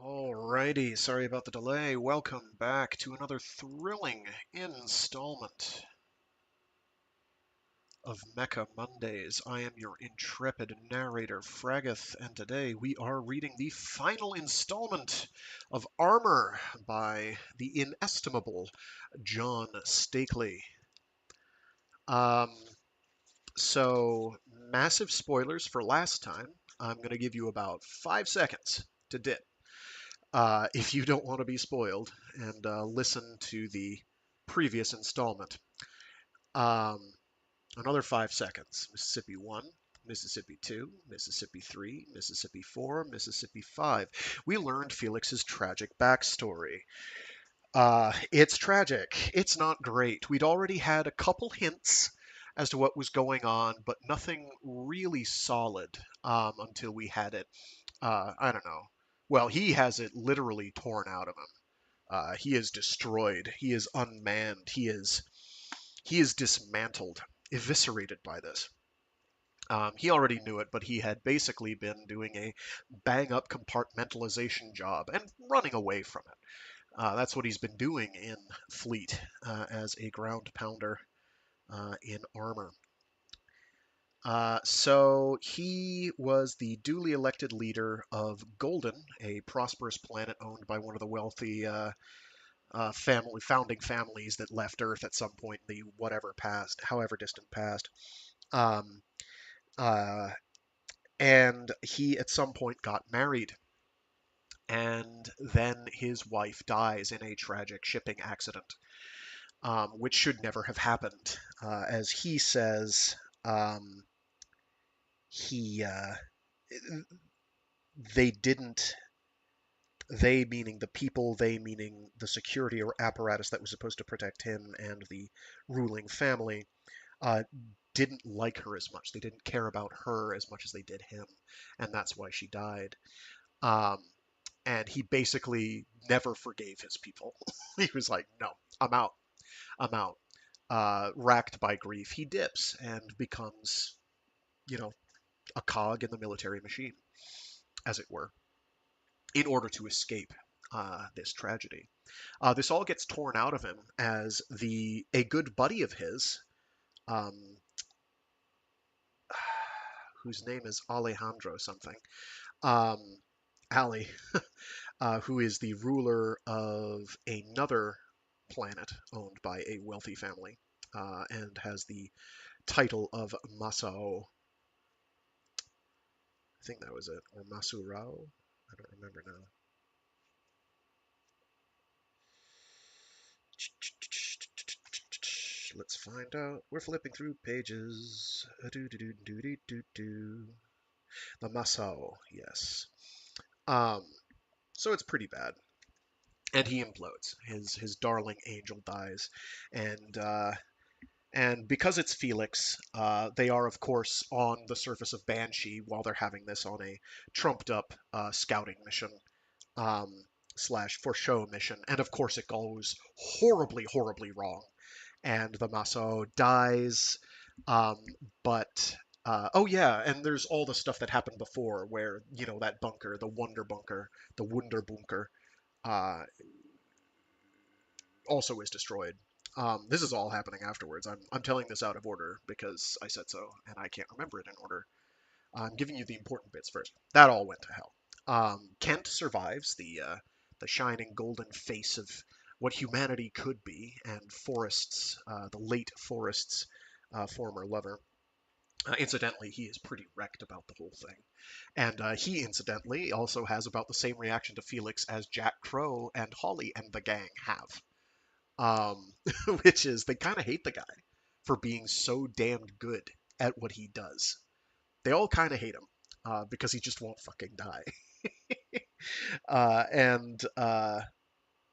Alrighty, sorry about the delay. Welcome back to another thrilling installment of Mecha Mondays. I am your intrepid narrator, Fraggeth, and today we are reading the final installment of Armor by the inestimable John Steakley. Um, so, massive spoilers for last time. I'm going to give you about 5 seconds to dip. If you don't want to be spoiled and listen to the previous installment. Um, another 5 seconds. Mississippi 1, Mississippi 2, Mississippi 3, Mississippi 4, Mississippi 5. We learned Felix's tragic backstory. It's tragic. It's not great. We'd already had a couple hints as to what was going on, but nothing really solid until we had it. I don't know. Well, he has it literally torn out of him. He is destroyed. He is unmanned. He is dismantled, eviscerated by this. He already knew it, but he had basically been doing a bang-up compartmentalization job and running away from it. That's what he's been doing in Fleet as a ground pounder in armor. So he was the duly elected leader of Golden, a prosperous planet owned by one of the wealthy founding families that left Earth at some point in the whatever past, however distant past. Um, uh, and he at some point got married, and then his wife dies in a tragic shipping accident, which should never have happened. As he says, um, he they didn't. They meaning the people, they meaning the security or apparatus that was supposed to protect him and the ruling family, uh, didn't like her as much. They didn't care about her as much as they did him, and that's why she died. Um, and he basically never forgave his people. He was like, "No, I'm out. I'm out." Racked by grief, he dips and becomes, you know, a cog in the military machine, as it were, in order to escape this tragedy. This all gets torn out of him as the a good buddy of his, um, whose name is Alejandro something, um, Ali, who is the ruler of another planet owned by a wealthy family, and has the title of Masao. I think that was it, or Masurao. I don't remember now. Let's find out. We're flipping through pages. The Masao, yes. Um, so it's pretty bad. And he implodes. His darling angel dies, and and because it's Felix, they are of course on the surface of Banshee while they're having this on a trumped up scouting mission, um, slash for show mission, and of course it goes horribly, horribly wrong, and the Maso dies. Um, but oh yeah, and there's all the stuff that happened before, where that bunker, the Wonder Bunker, the Wunder Bunker, uh, also is destroyed. This is all happening afterwards. I'm telling this out of order because I said so, and I can't remember it in order. I'm giving you the important bits first. That all went to hell. Kent survives the shining golden face of what humanity could be, and Forrest's the late Forrest's former lover. Incidentally, he is pretty wrecked about the whole thing, and he incidentally also has about the same reaction to Felix as Jack Crow and Holly and the gang have, um, which is they kind of hate the guy for being so damned good at what he does. They all kind of hate him because he just won't fucking die. And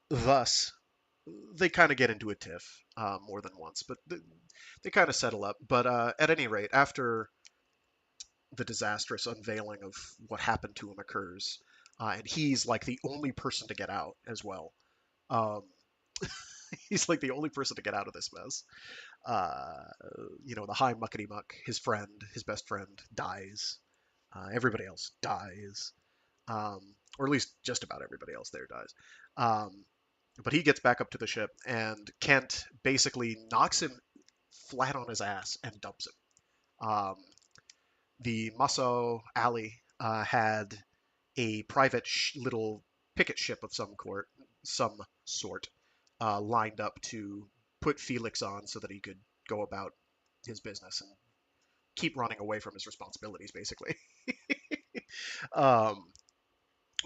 thus, they kind of get into a tiff more than once, but they kind of settle up. But at any rate, after the disastrous unveiling of what happened to him occurs, and he's like the only person to get out as well. Um, he's like the only person to get out of this mess. Uh, the high muckety muck, his best friend, dies. Everybody else dies. Um, or at least just about everybody else there dies. Um, but he gets back up to the ship, and Kent basically knocks him flat on his ass and dumps him. The Maso alley had a private little picket ship of some sort, lined up to put Felix on so that he could go about his business and keep running away from his responsibilities, basically. um,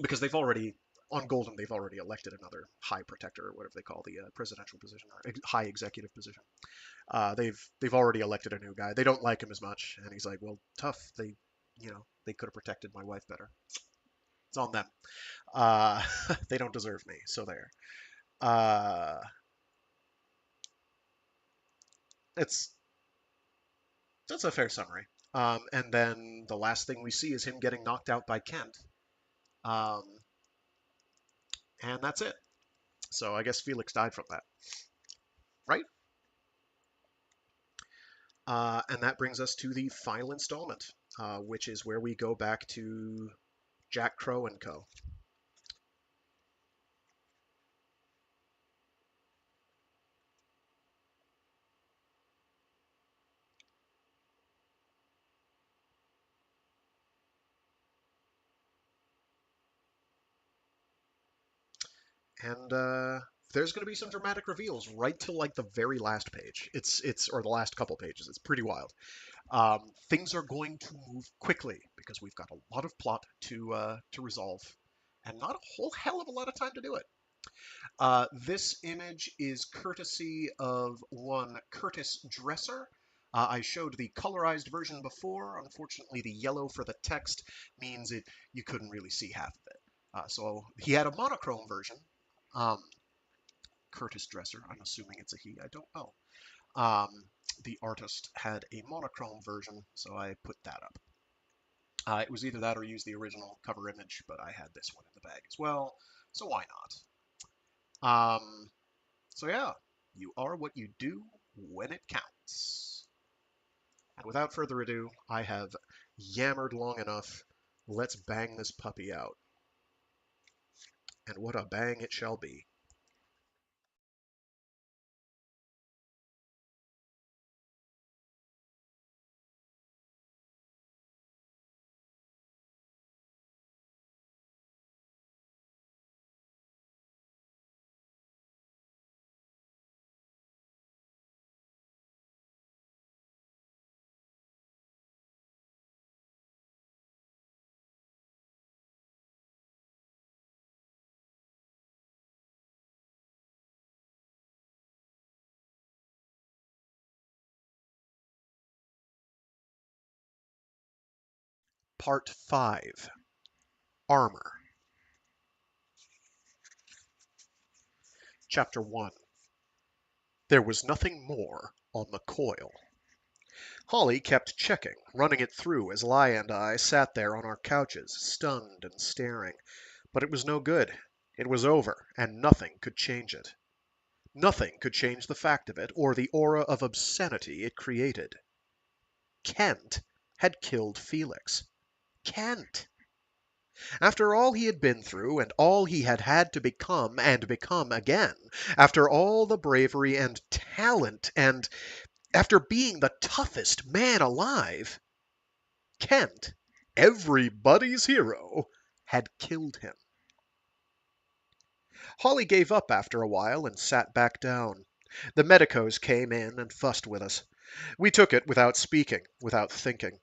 because they've already on Golden they've already elected another high protector or whatever they call the presidential position or high executive position. They've already elected a new guy. They don't like him as much, and he's like, well, tough. They could have protected my wife better. It's on them. Uh, they don't deserve me, so there. Uh, it's that's a fair summary. And then the last thing we see is him getting knocked out by Kent, um, and that's it. So I guess Felix died from that, right? And that brings us to the final installment, which is where we go back to Jack Crow and Co. And there's going to be some dramatic reveals right till like the very last page. It's or the last couple pages. It's pretty wild. Things are going to move quickly because we've got a lot of plot to resolve, and not a whole hell of a lot of time to do it. This image is courtesy of one Curtis Dresser. I showed the colorized version before. Unfortunately, the yellow for the text means you couldn't really see half of it. So he had a monochrome version. Um, Curtis Dresser, I'm assuming it's a he, I don't know. The artist had a monochrome version, so I put that up. It was either that or use the original cover image, but I had this one in the bag as well, so why not? So yeah, you are what you do when it counts. And without further ado, I have yammered long enough. Let's bang this puppy out. And what a bang it shall be. Part 5. Armor. Chapter 1. There was nothing more on the coil. Holly kept checking, running it through as Lia and I sat there on our couches, stunned and staring. But it was no good. It was over, and nothing could change it. Nothing could change the fact of it, or the aura of obscenity it created. Kent had killed Felix. Kent! After all he had been through, and all he had had to become and become again, after all the bravery and talent, and after being the toughest man alive, Kent, everybody's hero, had killed him. Holly gave up after a while and sat back down. The medicos came in and fussed with us. We took it without speaking, without thinking.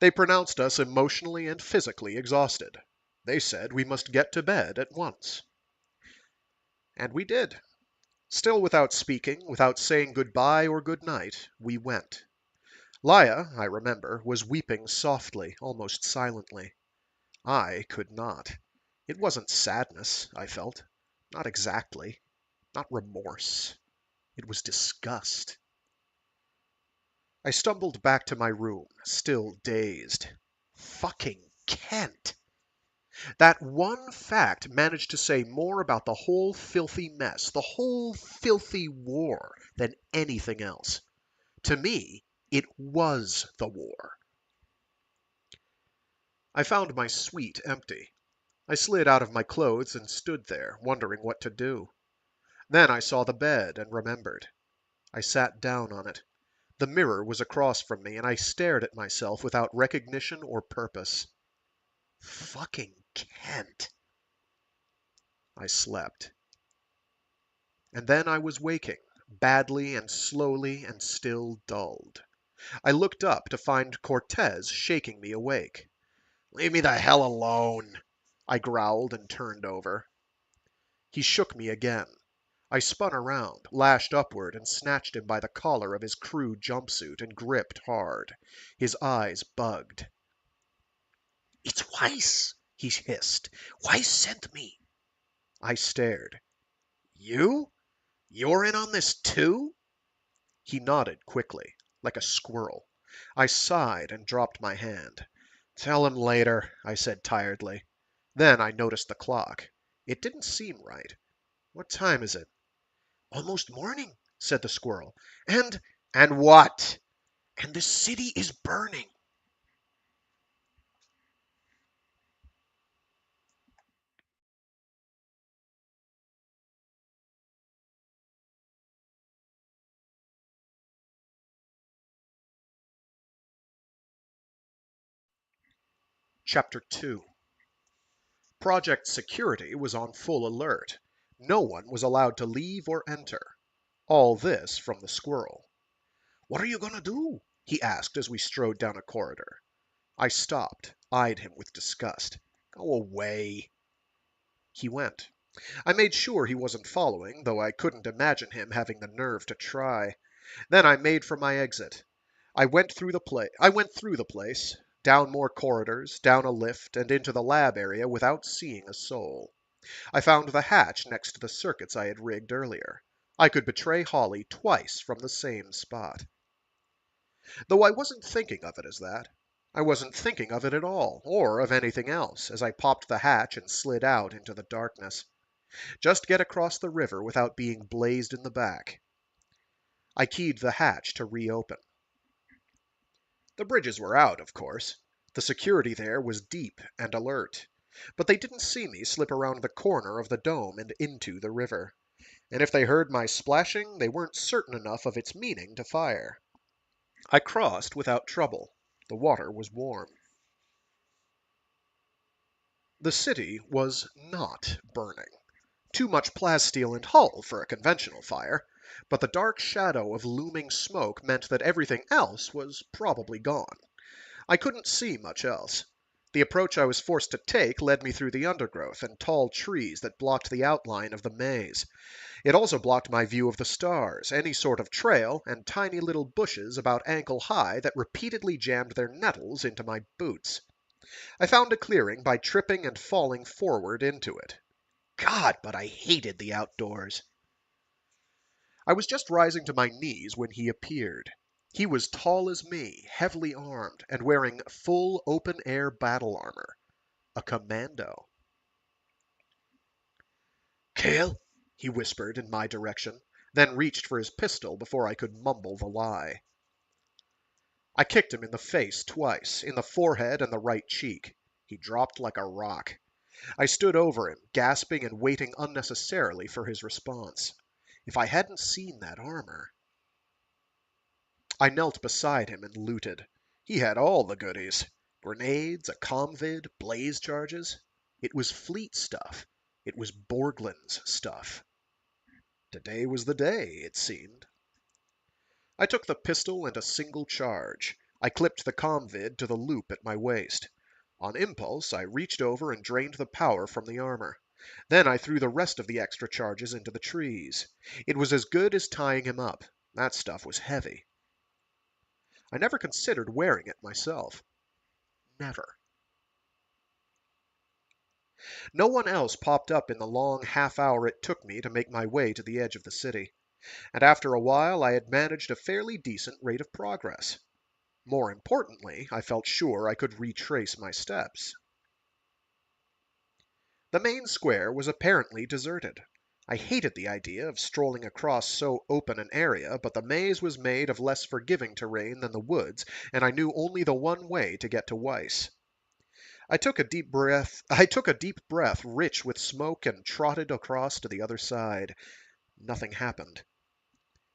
They pronounced us emotionally and physically exhausted. They said we must get to bed at once. And we did. Still without speaking, without saying goodbye or good night, we went. Lia, I remember, was weeping softly, almost silently. I could not. It wasn't sadness, I felt. Not exactly. Not remorse. It was disgust. I stumbled back to my room, still dazed. Fucking Kent! That one fact managed to say more about the whole filthy mess, the whole filthy war, than anything else. To me, it was the war. I found my suite empty. I slid out of my clothes and stood there, wondering what to do. Then I saw the bed and remembered. I sat down on it. The mirror was across from me, and I stared at myself without recognition or purpose. Fucking Kent. I slept. And then I was waking, badly and slowly and still dulled. I looked up to find Cortez shaking me awake. "Leave me the hell alone," I growled and turned over. He shook me again. I spun around, lashed upward, and snatched him by the collar of his crew jumpsuit and gripped hard. His eyes bugged. "It's Weiss," he hissed. "Weiss sent me." I stared. "You? You're in on this too?" He nodded quickly, like a squirrel. I sighed and dropped my hand. "Tell him later," I said tiredly. Then I noticed the clock. It didn't seem right. "What time is it?" "Almost morning," said the squirrel. "And what?" "And the city is burning." Chapter 2. Project Security was on full alert. No one was allowed to leave or enter. All this from the squirrel. "What are you going to do?" he asked as we strode down a corridor. I stopped, eyed him with disgust. "Go away." He went. I made sure he wasn't following, though I couldn't imagine him having the nerve to try. Then I made for my exit. I went through the place, down more corridors, down a lift, and into the lab area without seeing a soul. I found the hatch next to the circuits I had rigged earlier. I could betray Holly twice from the same spot. Though I wasn't thinking of it as that. I wasn't thinking of it at all, or of anything else, as I popped the hatch and slid out into the darkness. Just get across the river without being blazed in the back. I keyed the hatch to reopen. The bridges were out, of course. The security there was deep and alert. But they didn't see me slip around the corner of the dome and into the river. And if they heard my splashing, they weren't certain enough of its meaning to fire. I crossed without trouble. The water was warm. The city was not burning. Too much plasteel and hull for a conventional fire, but the dark shadow of looming smoke meant that everything else was probably gone. I couldn't see much else. The approach I was forced to take led me through the undergrowth and tall trees that blocked the outline of the maze. It also blocked my view of the stars, any sort of trail, and tiny little bushes about ankle high that repeatedly jammed their nettles into my boots. I found a clearing by tripping and falling forward into it. God, but I hated the outdoors. I was just rising to my knees when he appeared. He was tall as me, heavily armed, and wearing full open-air battle armor. A commando. "Kill," he whispered in my direction, then reached for his pistol before I could mumble the lie. I kicked him in the face twice, in the forehead and the right cheek. He dropped like a rock. I stood over him, gasping and waiting unnecessarily for his response. If I hadn't seen that armor... I knelt beside him and looted. He had all the goodies. Grenades, a comvid, blaze charges. It was fleet stuff. It was Borglyn's stuff. Today was the day, it seemed. I took the pistol and a single charge. I clipped the comvid to the loop at my waist. On impulse, I reached over and drained the power from the armor. Then I threw the rest of the extra charges into the trees. It was as good as tying him up. That stuff was heavy. I never considered wearing it myself. Never. No one else popped up in the long half hour it took me to make my way to the edge of the city, and after a while I had managed a fairly decent rate of progress. More importantly, I felt sure I could retrace my steps. The main square was apparently deserted. I hated the idea of strolling across so open an area, but the maze was made of less forgiving terrain than the woods, and I knew only the one way to get to Weiss. I took a deep breath, rich with smoke, and trotted across to the other side. Nothing happened.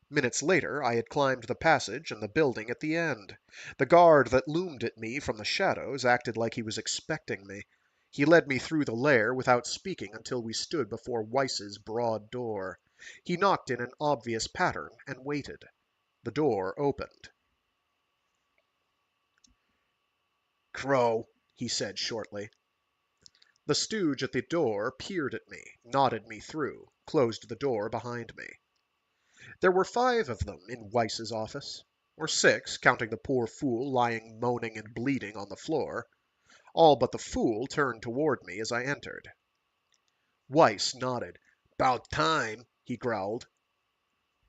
Minutes later, I had climbed the passage and the building at the end. The guard that loomed at me from the shadows acted like he was expecting me. He led me through the lair without speaking until we stood before Weiss's broad door. He knocked in an obvious pattern and waited. The door opened. "Crow," he said shortly. The stooge at the door peered at me, nodded me through, closed the door behind me. There were 5 of them in Weiss's office, or 6, counting the poor fool lying moaning and bleeding on the floor. All but the fool turned toward me as I entered. Weiss nodded. "'Bout time," he growled.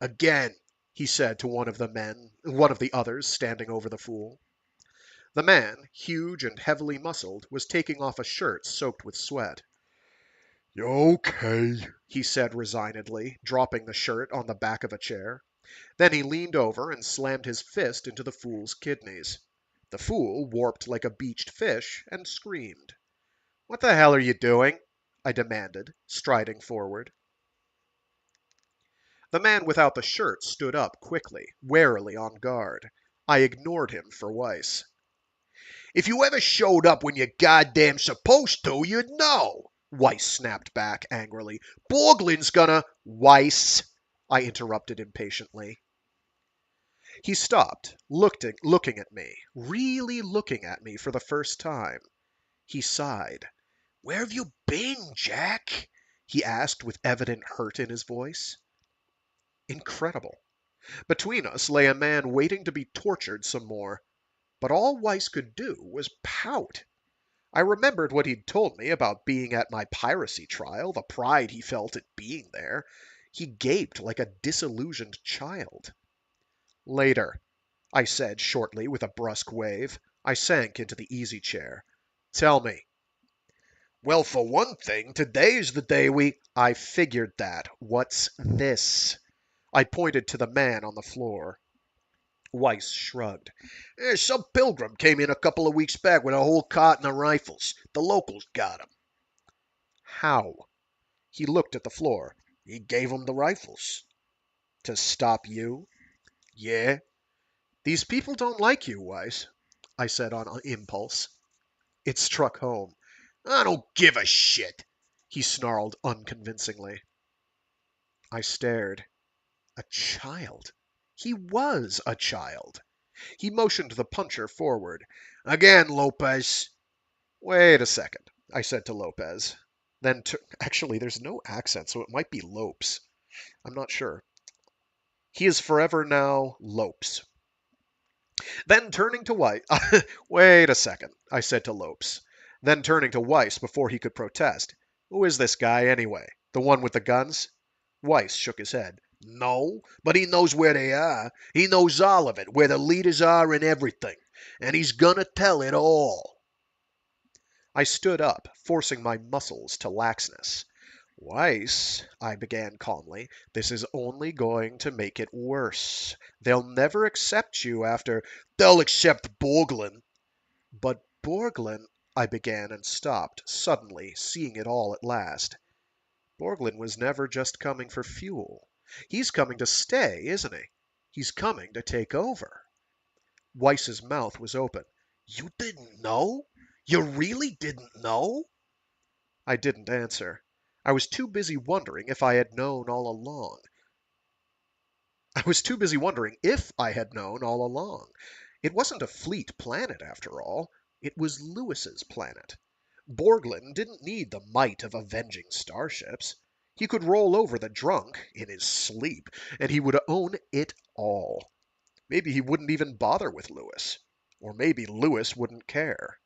"Again," he said to one of the others standing over the fool. The man, huge and heavily muscled, was taking off a shirt soaked with sweat. "Okay," he said resignedly, dropping the shirt on the back of a chair. Then he leaned over and slammed his fist into the fool's kidneys. The fool warped like a beached fish and screamed. "What the hell are you doing?" I demanded, striding forward. The man without the shirt stood up quickly, warily on guard. I ignored him for Weiss. "If you ever showed up when you're goddamn supposed to, you'd know," Weiss snapped back angrily. "Borglyn's gonna—" "Weiss," I interrupted impatiently. He stopped, looking at me, really looking at me for the first time. He sighed. "Where have you been, Jack?" he asked with evident hurt in his voice. Incredible. Between us lay a man waiting to be tortured some more. But all Weiss could do was pout. I remembered what he'd told me about being at my piracy trial, the pride he felt at being there. He gaped like a disillusioned child. "Later," I said shortly with a brusque wave. I sank into the easy chair. "Tell me." "Well, for one thing, today's the day we—" "I figured that. What's this?" I pointed to the man on the floor. Weiss shrugged. "Some pilgrim came in a couple of weeks back with a whole carton of rifles. The locals got 'em." "How?" He looked at the floor. "He gave 'em the rifles." "To stop you?" "Yeah." "These people don't like you, Weiss," I said on impulse. It struck home. "I don't give a shit," he snarled unconvincingly. I stared. A child. He was a child. He motioned the puncher forward. "Again, Lopez." "Wait a second," I said to Lopez. Then, actually, there's no accent, so it might be Lopes. I'm not sure. "He is forever now Lopes." Then turning to Weiss, "Wait a second," I said to Lopes. Then turning to Weiss before he could protest. "Who is this guy, anyway? The one with the guns?" Weiss shook his head. "No, but he knows where they are. He knows all of it, where the leaders are and everything. And he's gonna tell it all." I stood up, forcing my muscles to laxness. "Weiss," I began calmly, "this is only going to make it worse. They'll never accept you after—" "They'll accept Borglyn." "But Borglyn—" I began and stopped, suddenly, seeing it all at last. "Borglyn was never just coming for fuel. He's coming to stay, isn't he? He's coming to take over." Weiss's mouth was open. "You didn't know? You really didn't know?" I didn't answer. I was too busy wondering if I had known all along. I was too busy wondering if I had known all along. It wasn't a fleet planet, after all. It was Lewis's planet. Borglyn didn't need the might of avenging starships. He could roll over the drunk in his sleep, and he would own it all. Maybe he wouldn't even bother with Lewis. Or maybe Lewis wouldn't care.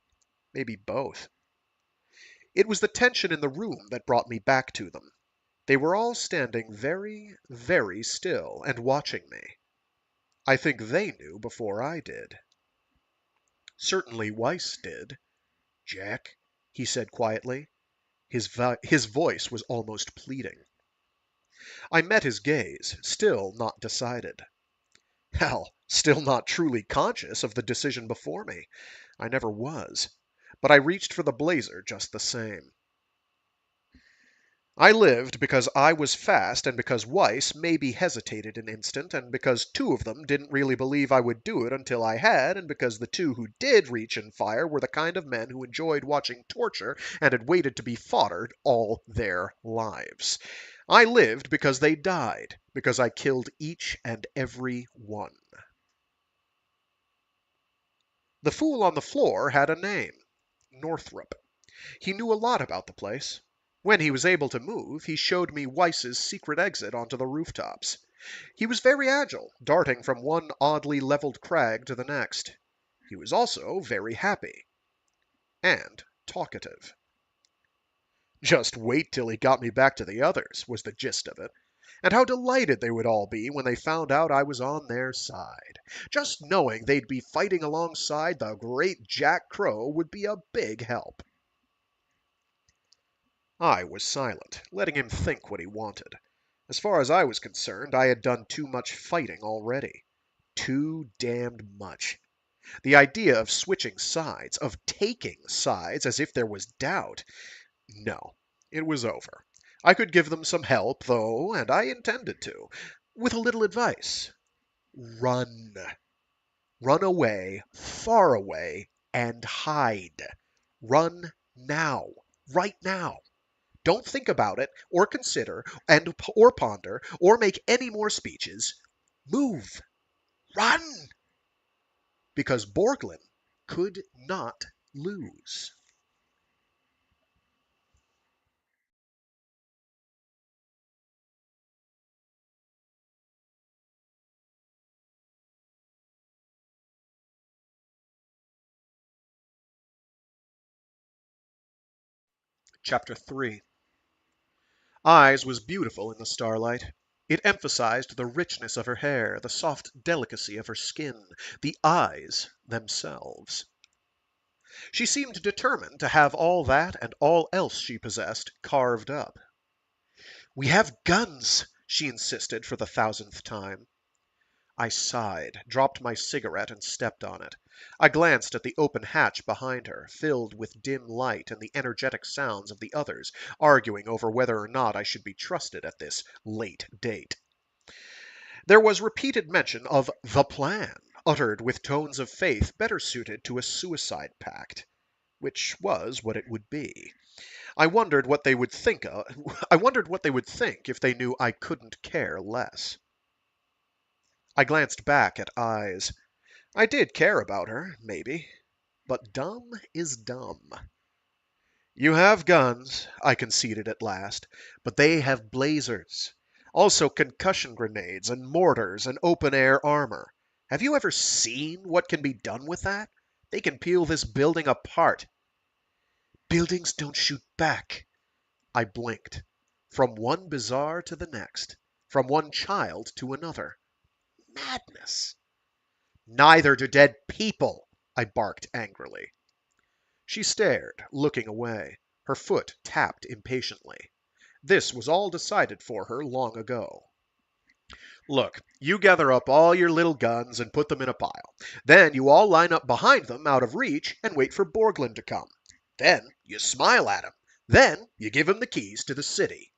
Maybe both. It was the tension in the room that brought me back to them. They were all standing very, very still and watching me. I think they knew before I did. Certainly Weiss did. "Jack," he said quietly. His voice was almost pleading. I met his gaze, still not decided. Hell, still not truly conscious of the decision before me. I never was. but I reached for the blazer just the same. I lived because I was fast, and because Weiss maybe hesitated an instant, and because two of them didn't really believe I would do it until I had, and because the two who did reach and fire were the kind of men who enjoyed watching torture and had waited to be foddered all their lives. I lived because they died, because I killed each and every one. The fool on the floor had a name. Northrop. He knew a lot about the place. When he was able to move, he showed me Weiss's secret exit onto the rooftops. He was very agile, darting from one oddly leveled crag to the next. He was also very happy. And talkative. Just wait till he got me back to the others, was the gist of it. And how delighted they would all be when they found out I was on their side. Just knowing they'd be fighting alongside the great Jack Crow would be a big help. I was silent, letting him think what he wanted. As far as I was concerned, I had done too much fighting already. Too damned much. The idea of switching sides, of taking sides as if there was doubt. No, it was over. I could give them some help, though, and I intended to. With a little advice. Run. Run away, far away, and hide. Run now. Right now. Don't think about it, or consider, or ponder, or make any more speeches. Move! Run! Because Borglyn could not lose. Chapter 3. Eyes was beautiful in the starlight. It emphasized the richness of her hair, the soft delicacy of her skin, the eyes themselves. She seemed determined to have all that and all else she possessed carved up. "We have guns!" she insisted for the thousandth time. I sighed, dropped my cigarette, and stepped on it. I glanced at the open hatch behind her, filled with dim light and the energetic sounds of the others, arguing over whether or not I should be trusted at this late date. There was repeated mention of the plan, uttered with tones of faith better suited to a suicide pact. Which was what it would be. I wondered what they would think if they knew I couldn't care less. I glanced back at Eyes. I did care about her, maybe. But dumb is dumb. "You have guns," I conceded at last, "but they have blazers. Also concussion grenades and mortars and open-air armor. Have you ever seen what can be done with that? They can peel this building apart." "Buildings don't shoot back." I blinked. From one bazaar to the next. From one child to another. Madness. "Neither do dead people," I barked angrily. She stared, looking away. Her foot tapped impatiently. This was all decided for her long ago. "Look, you gather up all your little guns and put them in a pile. Then you all line up behind them, out of reach, and wait for Borglyn to come. Then you smile at him. Then you give him the keys to the city."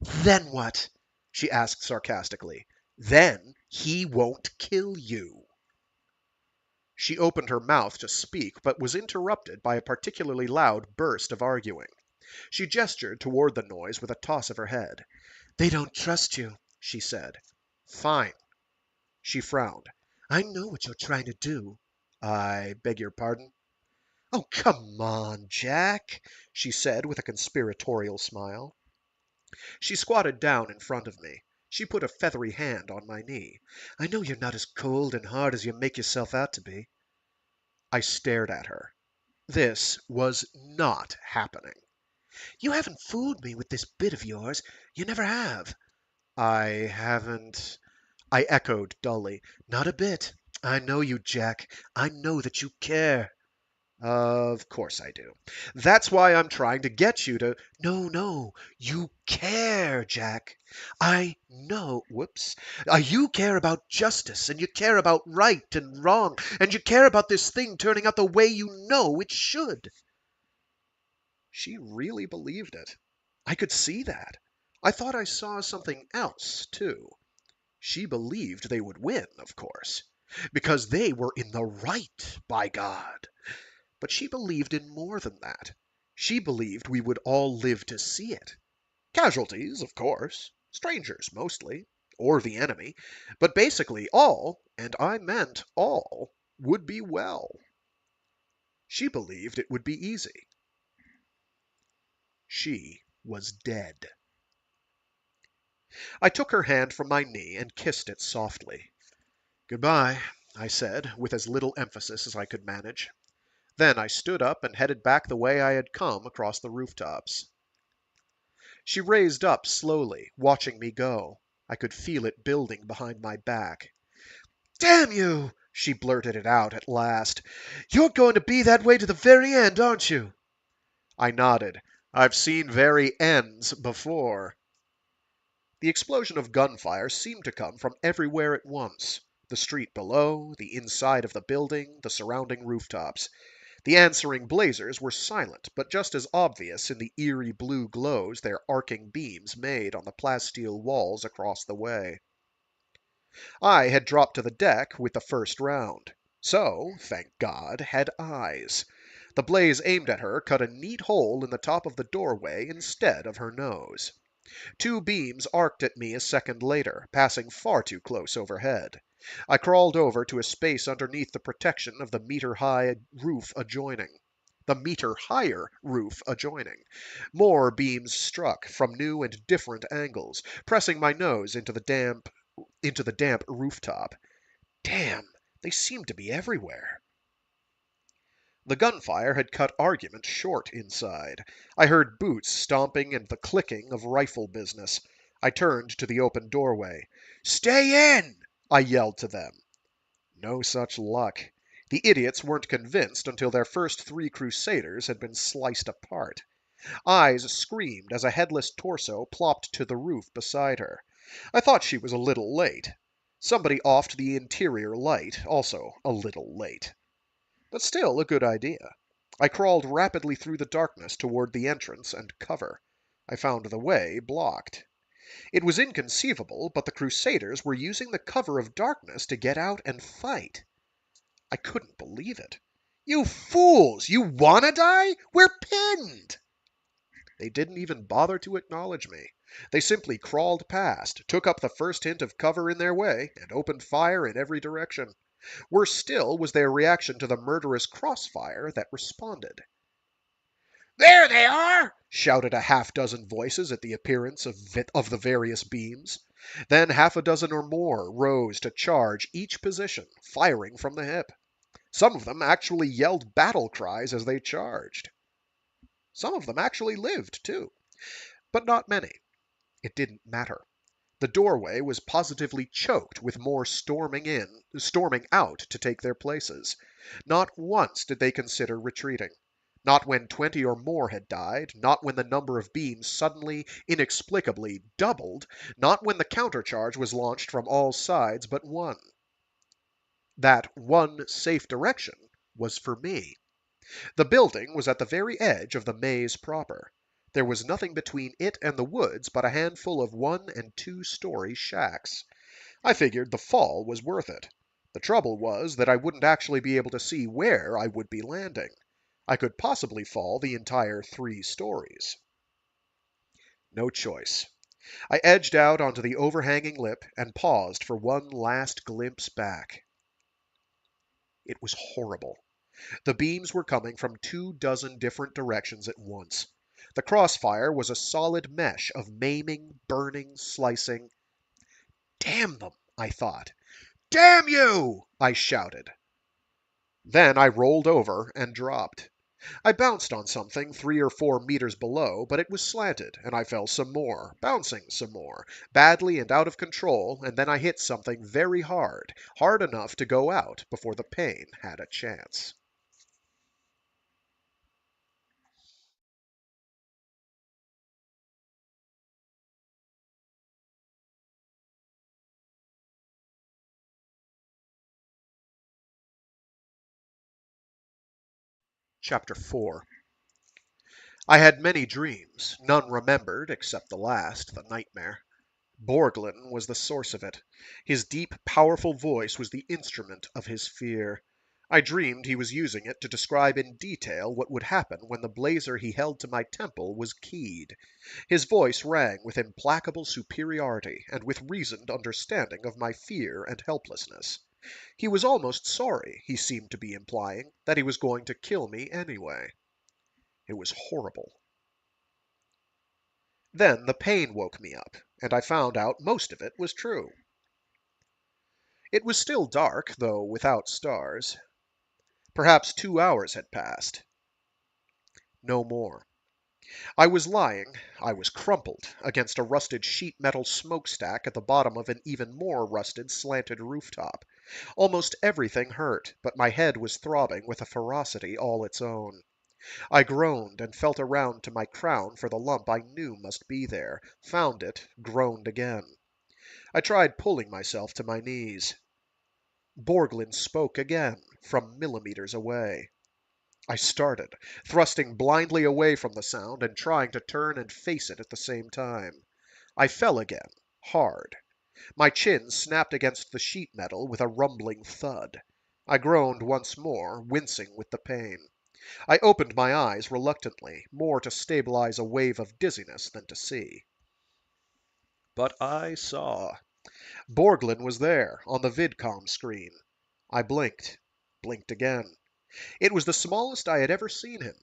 "Then what?" she asked sarcastically. "Then he won't kill you." She opened her mouth to speak, but was interrupted by a particularly loud burst of arguing. She gestured toward the noise with a toss of her head. "They don't trust you," she said. "Fine." She frowned. "I know what you're trying to do." "I beg your pardon?" "Oh, come on, Jack," she said with a conspiratorial smile. She squatted down in front of me. She put a feathery hand on my knee. "I know you're not as cold and hard as you make yourself out to be." I stared at her. This was not happening. "You haven't fooled me with this bit of yours. You never have." "I haven't," I echoed dully. "Not a bit. I know you, Jack. I know that you care." Of course I do. That's why I'm trying to get you to... No, no, you care, Jack. I know. Whoops. You care about justice, and you care about right and wrong, and you care about this thing turning out the way you know it should. She really believed it. I could see that. I thought I saw something else, too. She believed they would win, of course, because they were in the right, by God. But she believed in more than that. She believed we would all live to see it. Casualties, of course, strangers mostly, or the enemy, but basically all, and I meant all, would be well. She believed it would be easy. She was dead. I took her hand from my knee and kissed it softly. "Goodbye," I said, with as little emphasis as I could manage. Then I stood up and headed back the way I had come across the rooftops. She raised up slowly, watching me go. I could feel it building behind my back. "Damn you!" she blurted it out at last. "You're going to be that way to the very end, aren't you?" I nodded. "I've seen very ends before." The explosion of gunfire seemed to come from everywhere at once. The street below, the inside of the building, the surrounding rooftops. The answering blazers were silent, but just as obvious in the eerie blue glows their arcing beams made on the plasteel walls across the way. I had dropped to the deck with the first round. So, thank God, had eyes. The blaze aimed at her cut a neat hole in the top of the doorway instead of her nose. Two beams arced at me a second later, passing far too close overhead. I crawled over to a space underneath the protection of the meter-high roof adjoining. The meter-higher roof adjoining. More beams struck from new and different angles, pressing my nose into the damp rooftop. Damn, they seemed to be everywhere. The gunfire had cut argument short inside. I heard boots stomping and the clicking of rifle business. I turned to the open doorway. "Stay in!" I yelled to them. No such luck. The idiots weren't convinced until their first 3 crusaders had been sliced apart. Eyes screamed as a headless torso plopped to the roof beside her. I thought she was a little late. Somebody offed the interior light, also a little late. But still a good idea. I crawled rapidly through the darkness toward the entrance and cover. I found the way blocked. It was inconceivable, but the Crusaders were using the cover of darkness to get out and fight. I couldn't believe it. "You fools! You wanna die? We're pinned!" They didn't even bother to acknowledge me. They simply crawled past, took up the first hint of cover in their way, and opened fire in every direction. Worse still was their reaction to the murderous crossfire that responded. "There they are!" shouted a half-dozen voices at the appearance of the various beams. Then half a dozen or more rose to charge each position, firing from the hip. Some of them actually yelled battle cries as they charged. Some of them actually lived, too. But not many. It didn't matter. The doorway was positively choked with more storming out to take their places. Not once did they consider retreating. Not when 20 or more had died, not when the number of beams suddenly, inexplicably doubled, not when the countercharge was launched from all sides but one. That one safe direction was for me. The building was at the very edge of the maze proper. There was nothing between it and the woods but a handful of 1- and 2-story shacks. I figured the fall was worth it. The trouble was that I wouldn't actually be able to see where I would be landing. I could possibly fall the entire 3 stories. No choice. I edged out onto the overhanging lip and paused for one last glimpse back. It was horrible. The beams were coming from 24 different directions at once. The crossfire was a solid mesh of maiming, burning, slicing. "Damn them!" I thought. "Damn you!" I shouted. Then I rolled over and dropped. I bounced on something 3 or 4 meters below, but it was slanted, and I fell some more, bouncing some more, badly and out of control, and then I hit something very hard, hard enough to go out before the pain had a chance. Chapter 4. I had many dreams, none remembered except the last, the nightmare. Borglyn was the source of it. His deep, powerful voice was the instrument of his fear. I dreamed he was using it to describe in detail what would happen when the blazer he held to my temple was keyed. His voice rang with implacable superiority and with reasoned understanding of my fear and helplessness. He was almost sorry, he seemed to be implying, that he was going to kill me anyway. It was horrible. Then the pain woke me up, and I found out most of it was true. It was still dark, though without stars. Perhaps 2 hours had passed. No more. I was lying, I was crumpled, against a rusted sheet metal smokestack at the bottom of an even more rusted slanted rooftop. Almost everything hurt, but my head was throbbing with a ferocity all its own. I groaned and felt around to my crown for the lump I knew must be there, found it, groaned again. I tried pulling myself to my knees. Borglin spoke again, from millimeters away. I started, thrusting blindly away from the sound and trying to turn and face it at the same time. I fell again, hard. My chin snapped against the sheet metal with a rumbling thud. I groaned once more, wincing with the pain. I opened my eyes reluctantly, more to stabilize a wave of dizziness than to see. But I saw. Borglin was there, on the vidcom screen. I blinked again. It was the smallest I had ever seen him.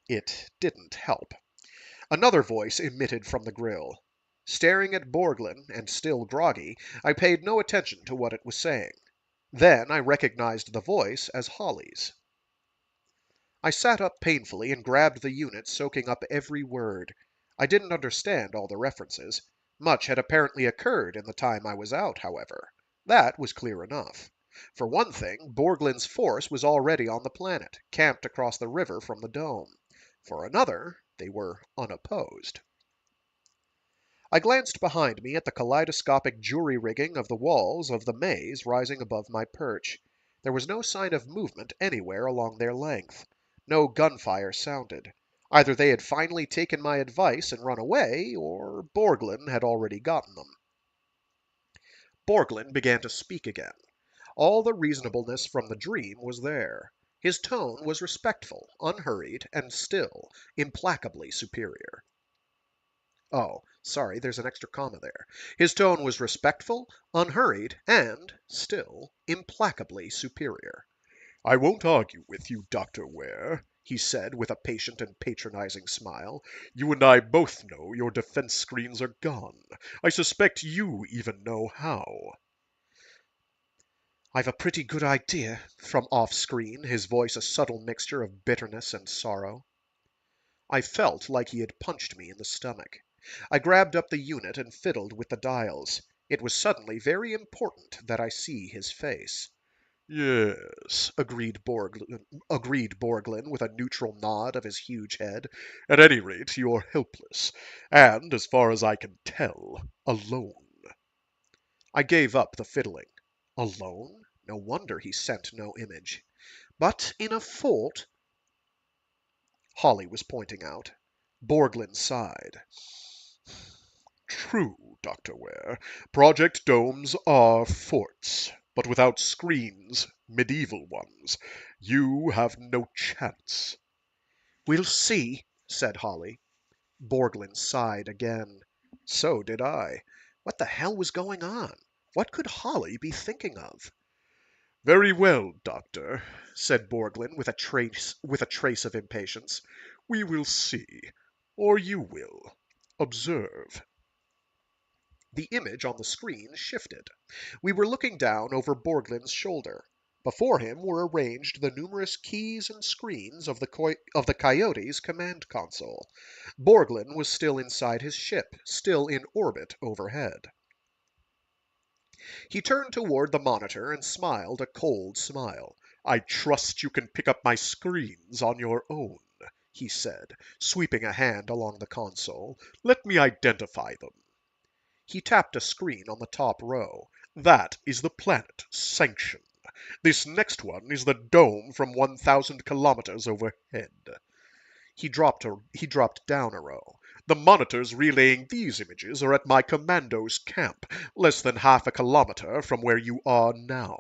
It didn't help. Another voice emitted from the grill. Staring at Borglin, and still groggy, I paid no attention to what it was saying. Then I recognized the voice as Holly's. I sat up painfully and grabbed the unit, soaking up every word. I didn't understand all the references. Much had apparently occurred in the time I was out, however. That was clear enough. For one thing, Borglin's force was already on the planet, camped across the river from the dome. For another, they were unopposed. I glanced behind me at the kaleidoscopic jury-rigging of the walls of the maze rising above my perch. There was no sign of movement anywhere along their length. No gunfire sounded. Either they had finally taken my advice and run away, or Borglin had already gotten them. Borglin began to speak again. All the reasonableness from the dream was there. His tone was respectful, unhurried, and still, implacably superior. Oh, sorry, there's an extra comma there. His tone was respectful, unhurried, and, still, implacably superior. "I won't argue with you, Dr. Ware," he said with a patient and patronizing smile. "You and I both know your defense screens are gone. I suspect you even know how." "I've a pretty good idea," from off-screen, his voice a subtle mixture of bitterness and sorrow. I felt like he had punched me in the stomach. I grabbed up the unit and fiddled with the dials. It was suddenly very important that I see his face. "Yes," agreed Borglin with a neutral nod of his huge head. "At any rate, you're helpless, and, as far as I can tell, alone." I gave up the fiddling. Alone? No wonder he sent no image. But in a fort? Holly was pointing out. Borglin sighed. "True, Dr. Ware. Project domes are forts, but without screens, medieval ones. You have no chance." "We'll see," said Holly. Borglin sighed again. So did I. What the hell was going on? What could Holly be thinking of? "Very well, Doctor," said Borglin with a trace of impatience. "We will see. Or you will. Observe." The image on the screen shifted. We were looking down over Borglin's shoulder. Before him were arranged the numerous keys and screens of the Coyote's command console. Borglin was still inside his ship, still in orbit overhead. He turned toward the monitor and smiled a cold smile. "I trust you can pick up my screens on your own," he said, sweeping a hand along the console. "Let me identify them." He tapped a screen on the top row. "That is the planet Sanction. This next one is the dome from 1,000 kilometers overhead. He dropped down a row. The monitors relaying these images are at my commando's camp, less than half a kilometer from where you are now.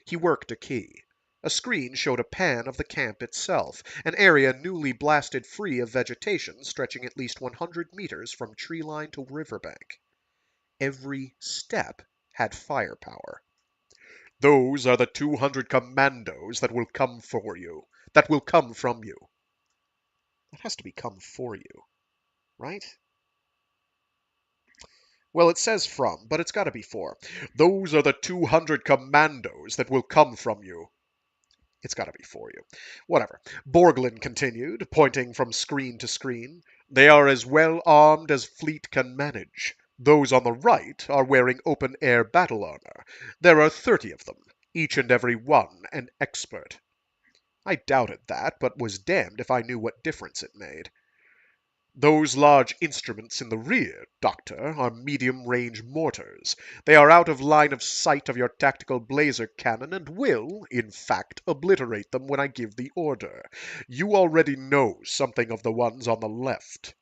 He worked a key. A screen showed a pan of the camp itself, an area newly blasted free of vegetation stretching at least 100 meters from tree line to riverbank. Every step had firepower. Those are the 200 commandos that will come for you, that will come from you. That has to be come for you, right? Well, it says from, but it's got to be for. Those are the 200 commandos that will come from you. It's got to be for you. Whatever. Borglyn continued, pointing from screen to screen. They are as well armed as fleet can manage. Those on the right are wearing open-air battle armor. There are 30 of them, each and every one an expert. I doubted that, but was damned if I knew what difference it made. Those large instruments in the rear, Doctor, are medium-range mortars. They are out of line of sight of your tactical blazer cannon and will, in fact, obliterate them when I give the order. You already know something of the ones on the left.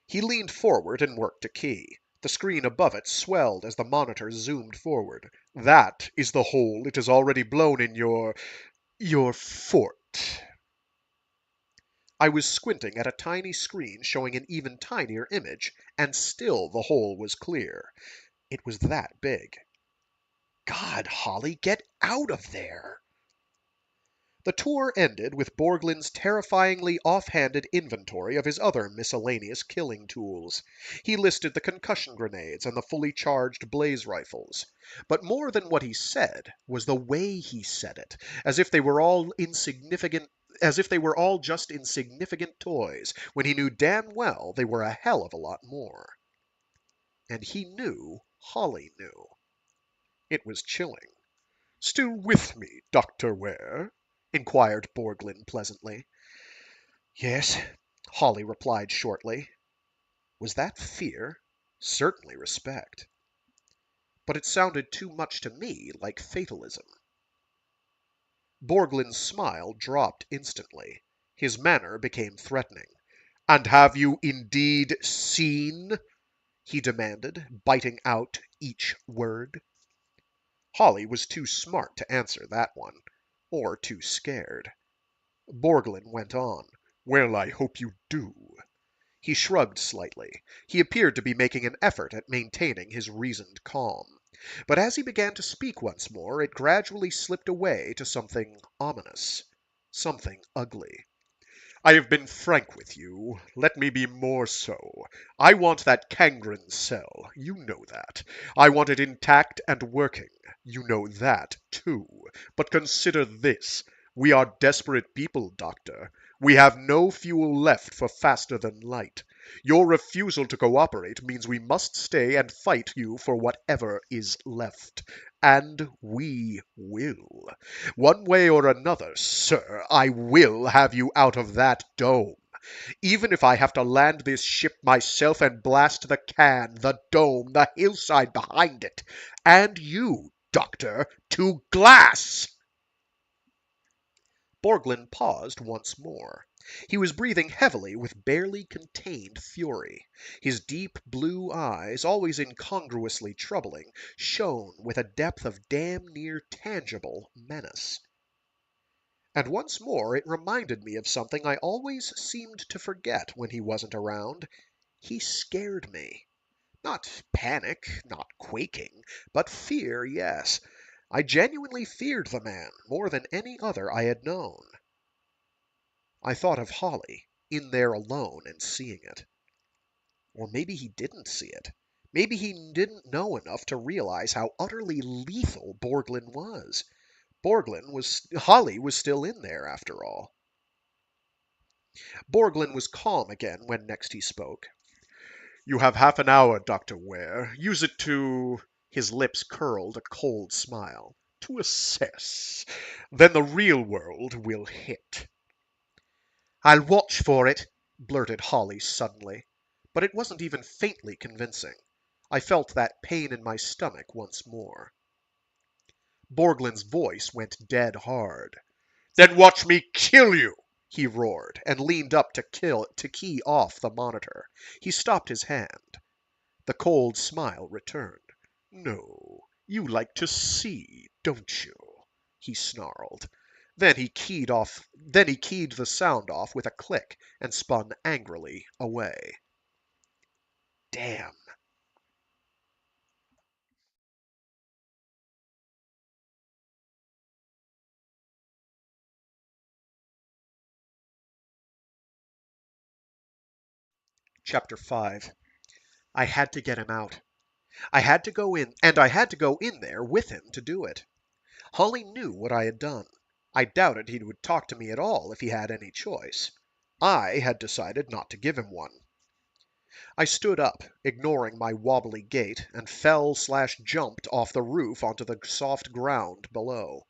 He leaned forward and worked a key. The screen above it swelled as the monitor zoomed forward. That is the hole it has already blown in your fort. I was squinting at a tiny screen showing an even tinier image, and still the hole was clear. It was that big. God, Holly, get out of there! The tour ended with Borglyn's terrifyingly off-handed inventory of his other miscellaneous killing tools. He listed the concussion grenades and the fully charged blaze rifles. But more than what he said was the way he said it, as if they were all just insignificant toys, when he knew damn well they were a hell of a lot more. And he knew Holly knew. It was chilling. "Still with me, Dr. Ware?" inquired Borglyn pleasantly. "Yes," Holly replied shortly. Was that fear? Certainly respect. But it sounded too much to me like fatalism. Borglyn's smile dropped instantly. His manner became threatening. "And have you indeed seen?" he demanded, biting out each word. Holly was too smart to answer that one, or too scared. Borglyn went on. "Well, I hope you do." He shrugged slightly. He appeared to be making an effort at maintaining his reasoned calm. But as he began to speak once more, it gradually slipped away to something ominous, something ugly. "I have been frank with you. Let me be more so. I want that Kangren cell. You know that. I want it intact and working. You know that, too. But consider this. We are desperate people, Doctor. We have no fuel left for faster than light. Your refusal to cooperate means we must stay and fight you for whatever is left. And we will. One way or another, sir, I will have you out of that dome. Even if I have to land this ship myself and blast the can, the dome, the hillside behind it, and you, Doctor, to glass!" Borglyn paused once more. He was breathing heavily with barely contained fury. His deep blue eyes, always incongruously troubling, shone with a depth of damn near tangible menace. And once more it reminded me of something I always seemed to forget when he wasn't around. He scared me. Not panic, not quaking, but fear, yes. I genuinely feared the man more than any other I had known. I thought of Holly, in there alone and seeing it. Or maybe he didn't see it. Maybe he didn't know enough to realize how utterly lethal Borglyn was. Holly was still in there, after all. Borglyn was calm again when next he spoke. "You have half an hour, Dr. Ware. Use it to—" His lips curled a cold smile. "To assess. Then the real world will hit." "I'll watch for it," blurted Holly suddenly. But it wasn't even faintly convincing. I felt that pain in my stomach once more. Borglyn's voice went dead hard. "Then watch me kill you!" he roared, and leaned up to key off the monitor. He stopped his hand. The cold smile returned. "No, you like to see, don't you?" he snarled. Then he keyed the sound off with a click and spun angrily away. Damn. Chapter 5. I had to get him out. I had to go in, and I had to go in there with him to do it. Holly knew what I had done. I doubted he would talk to me at all if he had any choice. I had decided not to give him one. I stood up, ignoring my wobbly gait, and fell/jumped off the roof onto the soft ground below.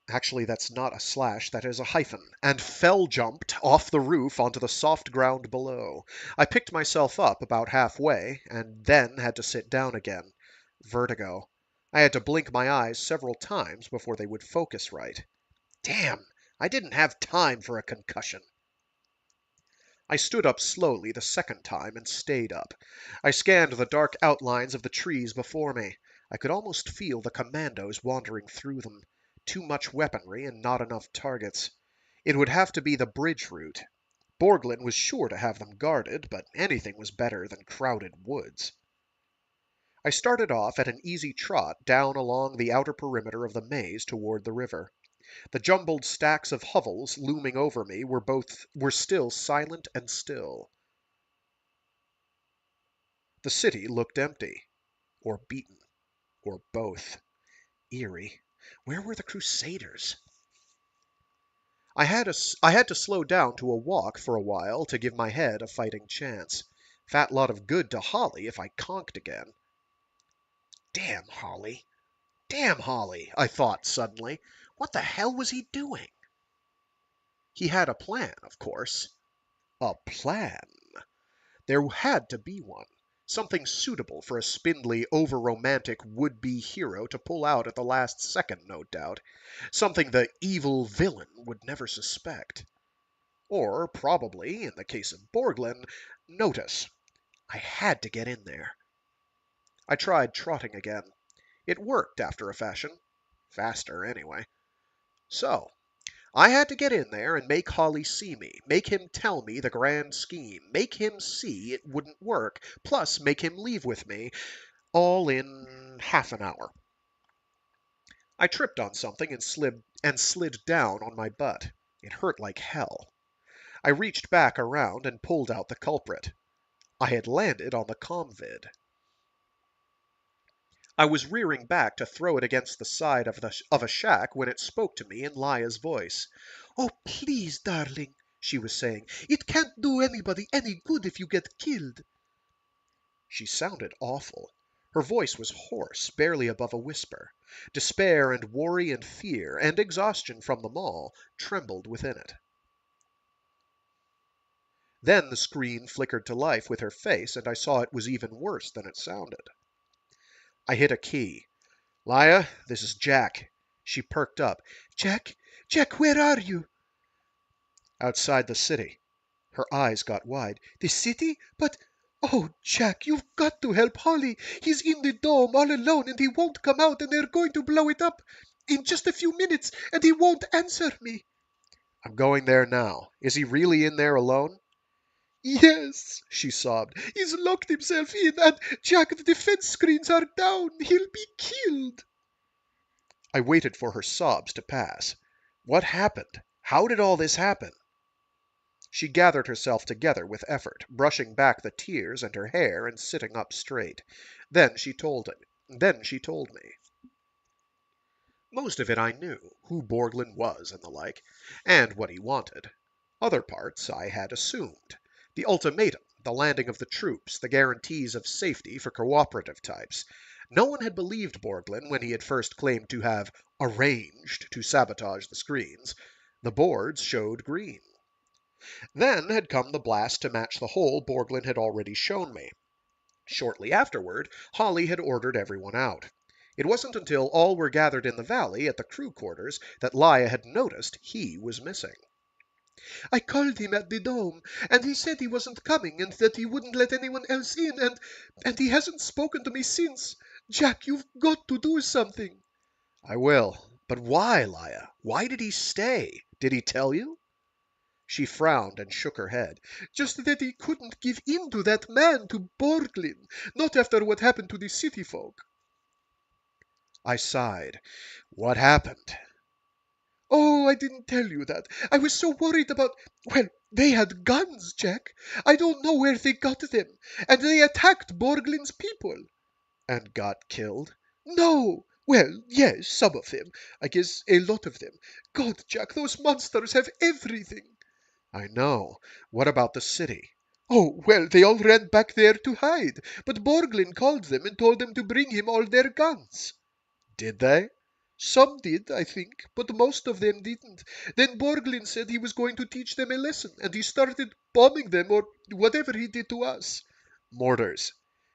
Actually, that's not a slash, that is a hyphen. And fell/jumped off the roof onto the soft ground below. I picked myself up about halfway, and then had to sit down again. Vertigo. I had to blink my eyes several times before they would focus right. Damn! I didn't have time for a concussion. I stood up slowly the second time and stayed up. I scanned the dark outlines of the trees before me. I could almost feel the commandos wandering through them. Too much weaponry and not enough targets. It would have to be the bridge route. Borglyn was sure to have them guarded, but anything was better than crowded woods. I started off at an easy trot down along the outer perimeter of the maze toward the river. The jumbled stacks of hovels looming over me were still silent and still. The city looked empty, or beaten, or both. Eerie. Where were the Crusaders? I had to slow down to a walk for a while to give my head a fighting chance. Fat lot of good to Holly if I conked again. Damn Holly. Damn Holly, I thought suddenly. What the hell was he doing? He had a plan, of course. A plan. There had to be one. Something suitable for a spindly, over-romantic would-be hero to pull out at the last second, no doubt. Something the evil villain would never suspect. Or, probably, in the case of Borglyn, notice. I had to get in there. I tried trotting again. It worked after a fashion. Faster, anyway. So, I had to get in there and make Holly see me, make him tell me the grand scheme, make him see it wouldn't work, plus make him leave with me, all in half an hour. I tripped on something and slid down on my butt. It hurt like hell. I reached back around and pulled out the culprit. I had landed on the comvid. I was rearing back to throw it against the side of a shack when it spoke to me in Lia's voice. "Oh, please, darling," she was saying. "It can't do anybody any good if you get killed." She sounded awful. Her voice was hoarse, barely above a whisper. Despair and worry and fear, and exhaustion from them all, trembled within it. Then the screen flickered to life with her face, and I saw it was even worse than it sounded. I hit a key. "Lia, this is Jack." She perked up. "Jack? Jack, where are you?" "Outside the city." Her eyes got wide. "The city? But... Oh, Jack, you've got to help Holly. He's in the dome all alone and he won't come out and they're going to blow it up in just a few minutes and he won't answer me." "I'm going there now. Is he really in there alone?" "Yes," she sobbed. "He's locked himself in and, Jack, the defense screens are down. He'll be killed." I waited for her sobs to pass. What happened? How did all this happen? She gathered herself together with effort, brushing back the tears and her hair and sitting up straight. Then she told me. Most of it I knew, who Borglyn was and the like, and what he wanted. Other parts I had assumed. The ultimatum, the landing of the troops, the guarantees of safety for cooperative types. No one had believed Borglyn when he had first claimed to have arranged to sabotage the screens. The boards showed green. Then had come the blast to match the hole Borglyn had already shown me. Shortly afterward, Holly had ordered everyone out. It wasn't until all were gathered in the valley at the crew quarters that Laia had noticed he was missing. I called him at the dome, and he said he wasn't coming and that he wouldn't let anyone else in, and he hasn't spoken to me since. Jack, you've got to do something. I will. But why, Laia? Why did he stay? Did he tell you? She frowned and shook her head. Just that he couldn't give in to that man, to Borglyn, not after what happened to the city folk. I sighed. What happened? Oh, I didn't tell you that. I was so worried about... Well, they had guns, Jack. I don't know where they got them. And they attacked Borglyn's people. And got killed? No. Well, yes, some of them. I guess a lot of them. God, Jack, those monsters have everything. I know. What about the city? Oh, well, they all ran back there to hide. But Borglyn called them and told them to bring him all their guns. Did they? Some did, I think, but most of them didn't. Then Borglyn said he was going to teach them a lesson, and he started bombing them or whatever he did to us. Mortars.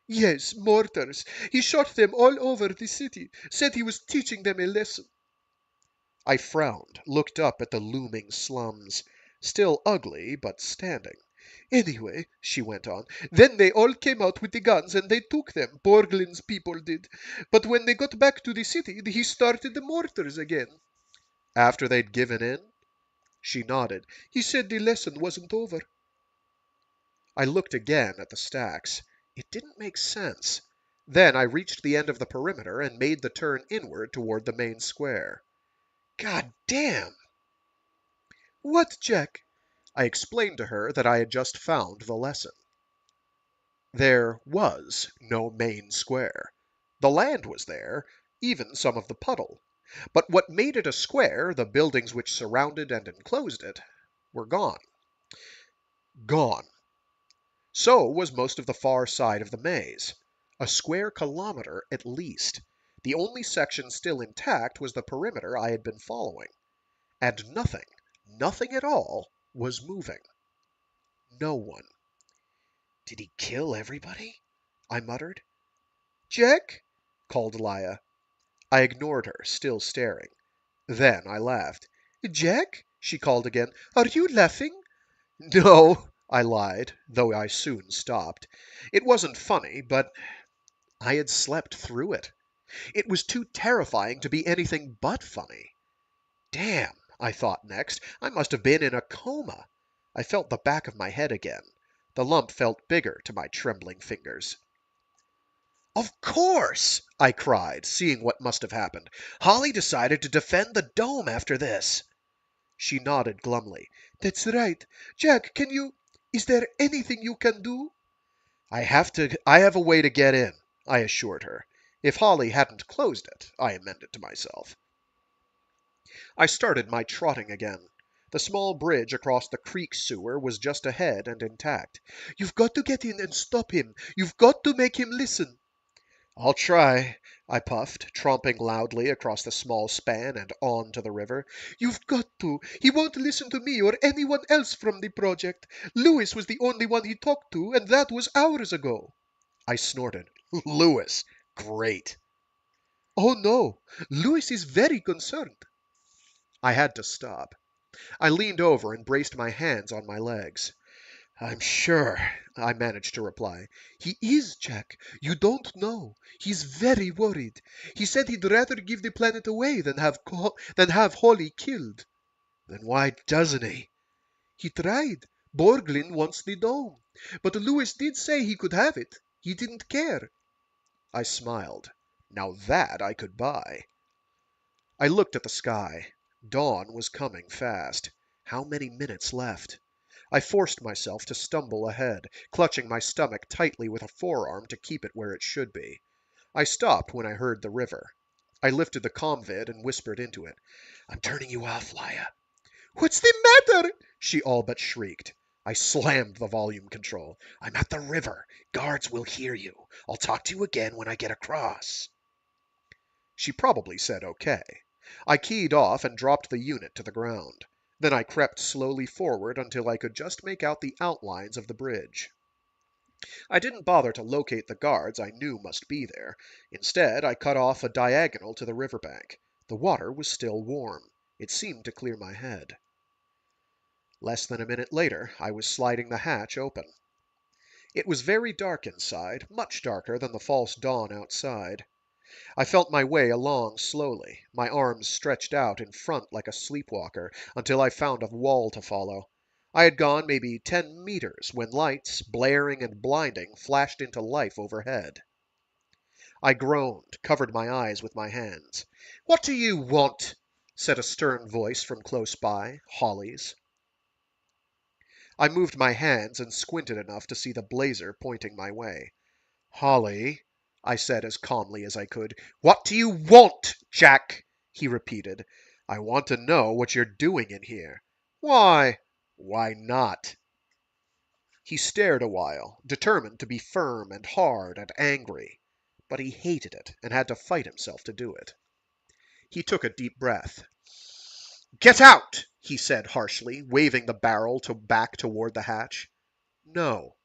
Yes, mortars. He shot them all over the city, said he was teaching them a lesson. I frowned, looked up at the looming slums. Still ugly, but standing. Anyway, she went on, then they all came out with the guns and they took them, Borglyn's people did. But when they got back to the city, he started the mortars again. After they'd given in? She nodded. He said the lesson wasn't over. I looked again at the stacks. It didn't make sense. Then I reached the end of the perimeter and made the turn inward toward the main square. God damn! What, Jack? I explained to her that I had just found the lesson. There was no main square. The land was there, even some of the puddle. But what made it a square, the buildings which surrounded and enclosed it, were gone. Gone. So was most of the far side of the maze. A square kilometer at least. The only section still intact was the perimeter I had been following. And nothing, nothing at all, was moving. No one. Did he kill everybody? I muttered. Jack? Called Laia. I ignored her, still staring. Then I laughed. Jack? She called again. Are you laughing? No, I lied, though I soon stopped. It wasn't funny, but I had slept through it. It was too terrifying to be anything but funny. Damn, I thought next, I must have been in a coma. I felt the back of my head again. The lump felt bigger to my trembling fingers. Of course! I cried, seeing what must have happened. Holly decided to defend the dome after this. She nodded glumly. That's right. Jack, can you... Is there anything you can do? I have a way to get in, I assured her. If Holly hadn't closed it, I amended to myself. I started my trotting again. The small bridge across the creek sewer was just ahead and intact. You've got to get in and stop him. You've got to make him listen. I'll try, I puffed, tromping loudly across the small span and on to the river. You've got to. He won't listen to me or anyone else from the project. Lewis was the only one he talked to, and that was hours ago. I snorted. Lewis. Great. Oh, no. Lewis is very concerned. I had to stop. I leaned over and braced my hands on my legs. I'm sure, I managed to reply. He is, Jack. You don't know. He's very worried. He said he'd rather give the planet away than have Holly killed. Then why doesn't he? He tried. Borglyn wants the dome. But Lewis did say he could have it. He didn't care. I smiled. Now that I could buy. I looked at the sky. Dawn was coming fast. How many minutes left? I forced myself to stumble ahead, clutching my stomach tightly with a forearm to keep it where it should be. I stopped when I heard the river. I lifted the comvid and whispered into it. I'm turning you off, Laia. What's the matter? She all but shrieked. I slammed the volume control. I'm at the river. Guards will hear you. I'll talk to you again when I get across. She probably said okay. I keyed off and dropped the unit to the ground. Then I crept slowly forward until I could just make out the outlines of the bridge. I didn't bother to locate the guards I knew must be there. Instead, I cut off a diagonal to the riverbank. The water was still warm. It seemed to clear my head. Less than a minute later, I was sliding the hatch open. It was very dark inside, much darker than the false dawn outside. I felt my way along slowly, my arms stretched out in front like a sleepwalker, until I found a wall to follow. I had gone maybe 10 meters when lights, blaring and blinding, flashed into life overhead. I groaned, covered my eyes with my hands. "What do you want?" said a stern voice from close by, Holly's. I moved my hands and squinted enough to see the blazer pointing my way. "Holly," I said as calmly as I could. "What do you want, Jack?" he repeated. "I want to know what you're doing in here." "Why?" "Why not?" He stared a while, determined to be firm and hard and angry. But he hated it and had to fight himself to do it. He took a deep breath. "Get out!" he said harshly, waving the barrel back toward the hatch. "No."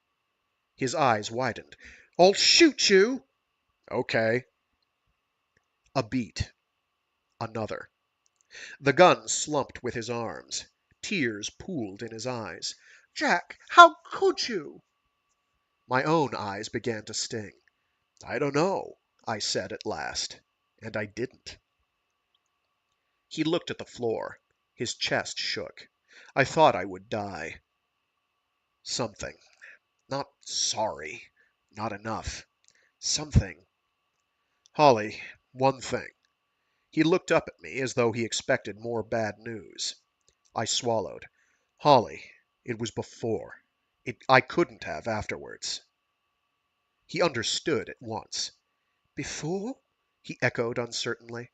His eyes widened. "I'll shoot you!" "Okay." A beat. Another. The gun slumped with his arms. Tears pooled in his eyes. "Jack, how could you?" My own eyes began to sting. "I don't know," I said at last. And I didn't. He looked at the floor. His chest shook. I thought I would die. Something. Not sorry. Not enough. Something. "Holly, one thing." He looked up at me as though he expected more bad news. I swallowed. "Holly, it was before. I couldn't have afterwards." He understood at once. "Before?" he echoed uncertainly.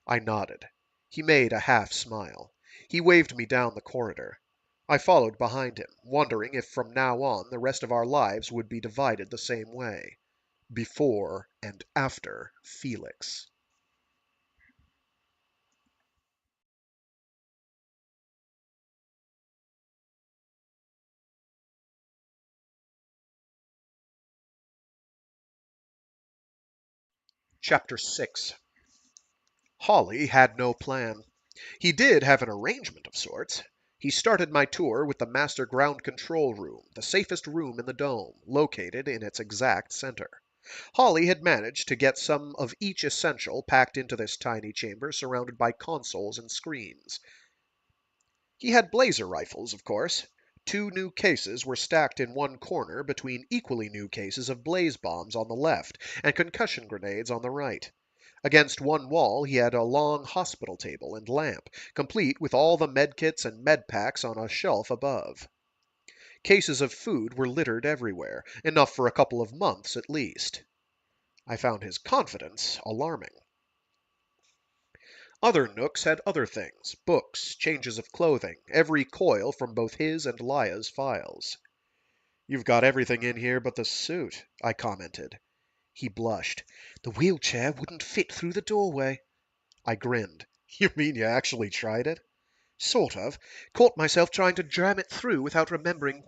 I nodded. He made a half smile. He waved me down the corridor. I followed behind him, wondering if from now on the rest of our lives would be divided the same way. Before and after Felix. Chapter 6. Hawley had no plan. He did have an arrangement of sorts. He started my tour with the master ground control room, the safest room in the dome, located in its exact center. Hawley had managed to get some of each essential packed into this tiny chamber surrounded by consoles and screens. He had blazer rifles, of course. 2 new cases were stacked in one corner between equally new cases of blaze bombs on the left and concussion grenades on the right. Against one wall he had a long hospital table and lamp, complete with all the medkits and medpacks on a shelf above. Cases of food were littered everywhere, enough for a couple of months at least. I found his confidence alarming. Other nooks had other things, books, changes of clothing, every coil from both his and Lia's files. "You've got everything in here but the suit," I commented. He blushed. "The wheelchair wouldn't fit through the doorway." I grinned. "You mean you actually tried it?" "Sort of. Caught myself trying to jam it through without remembering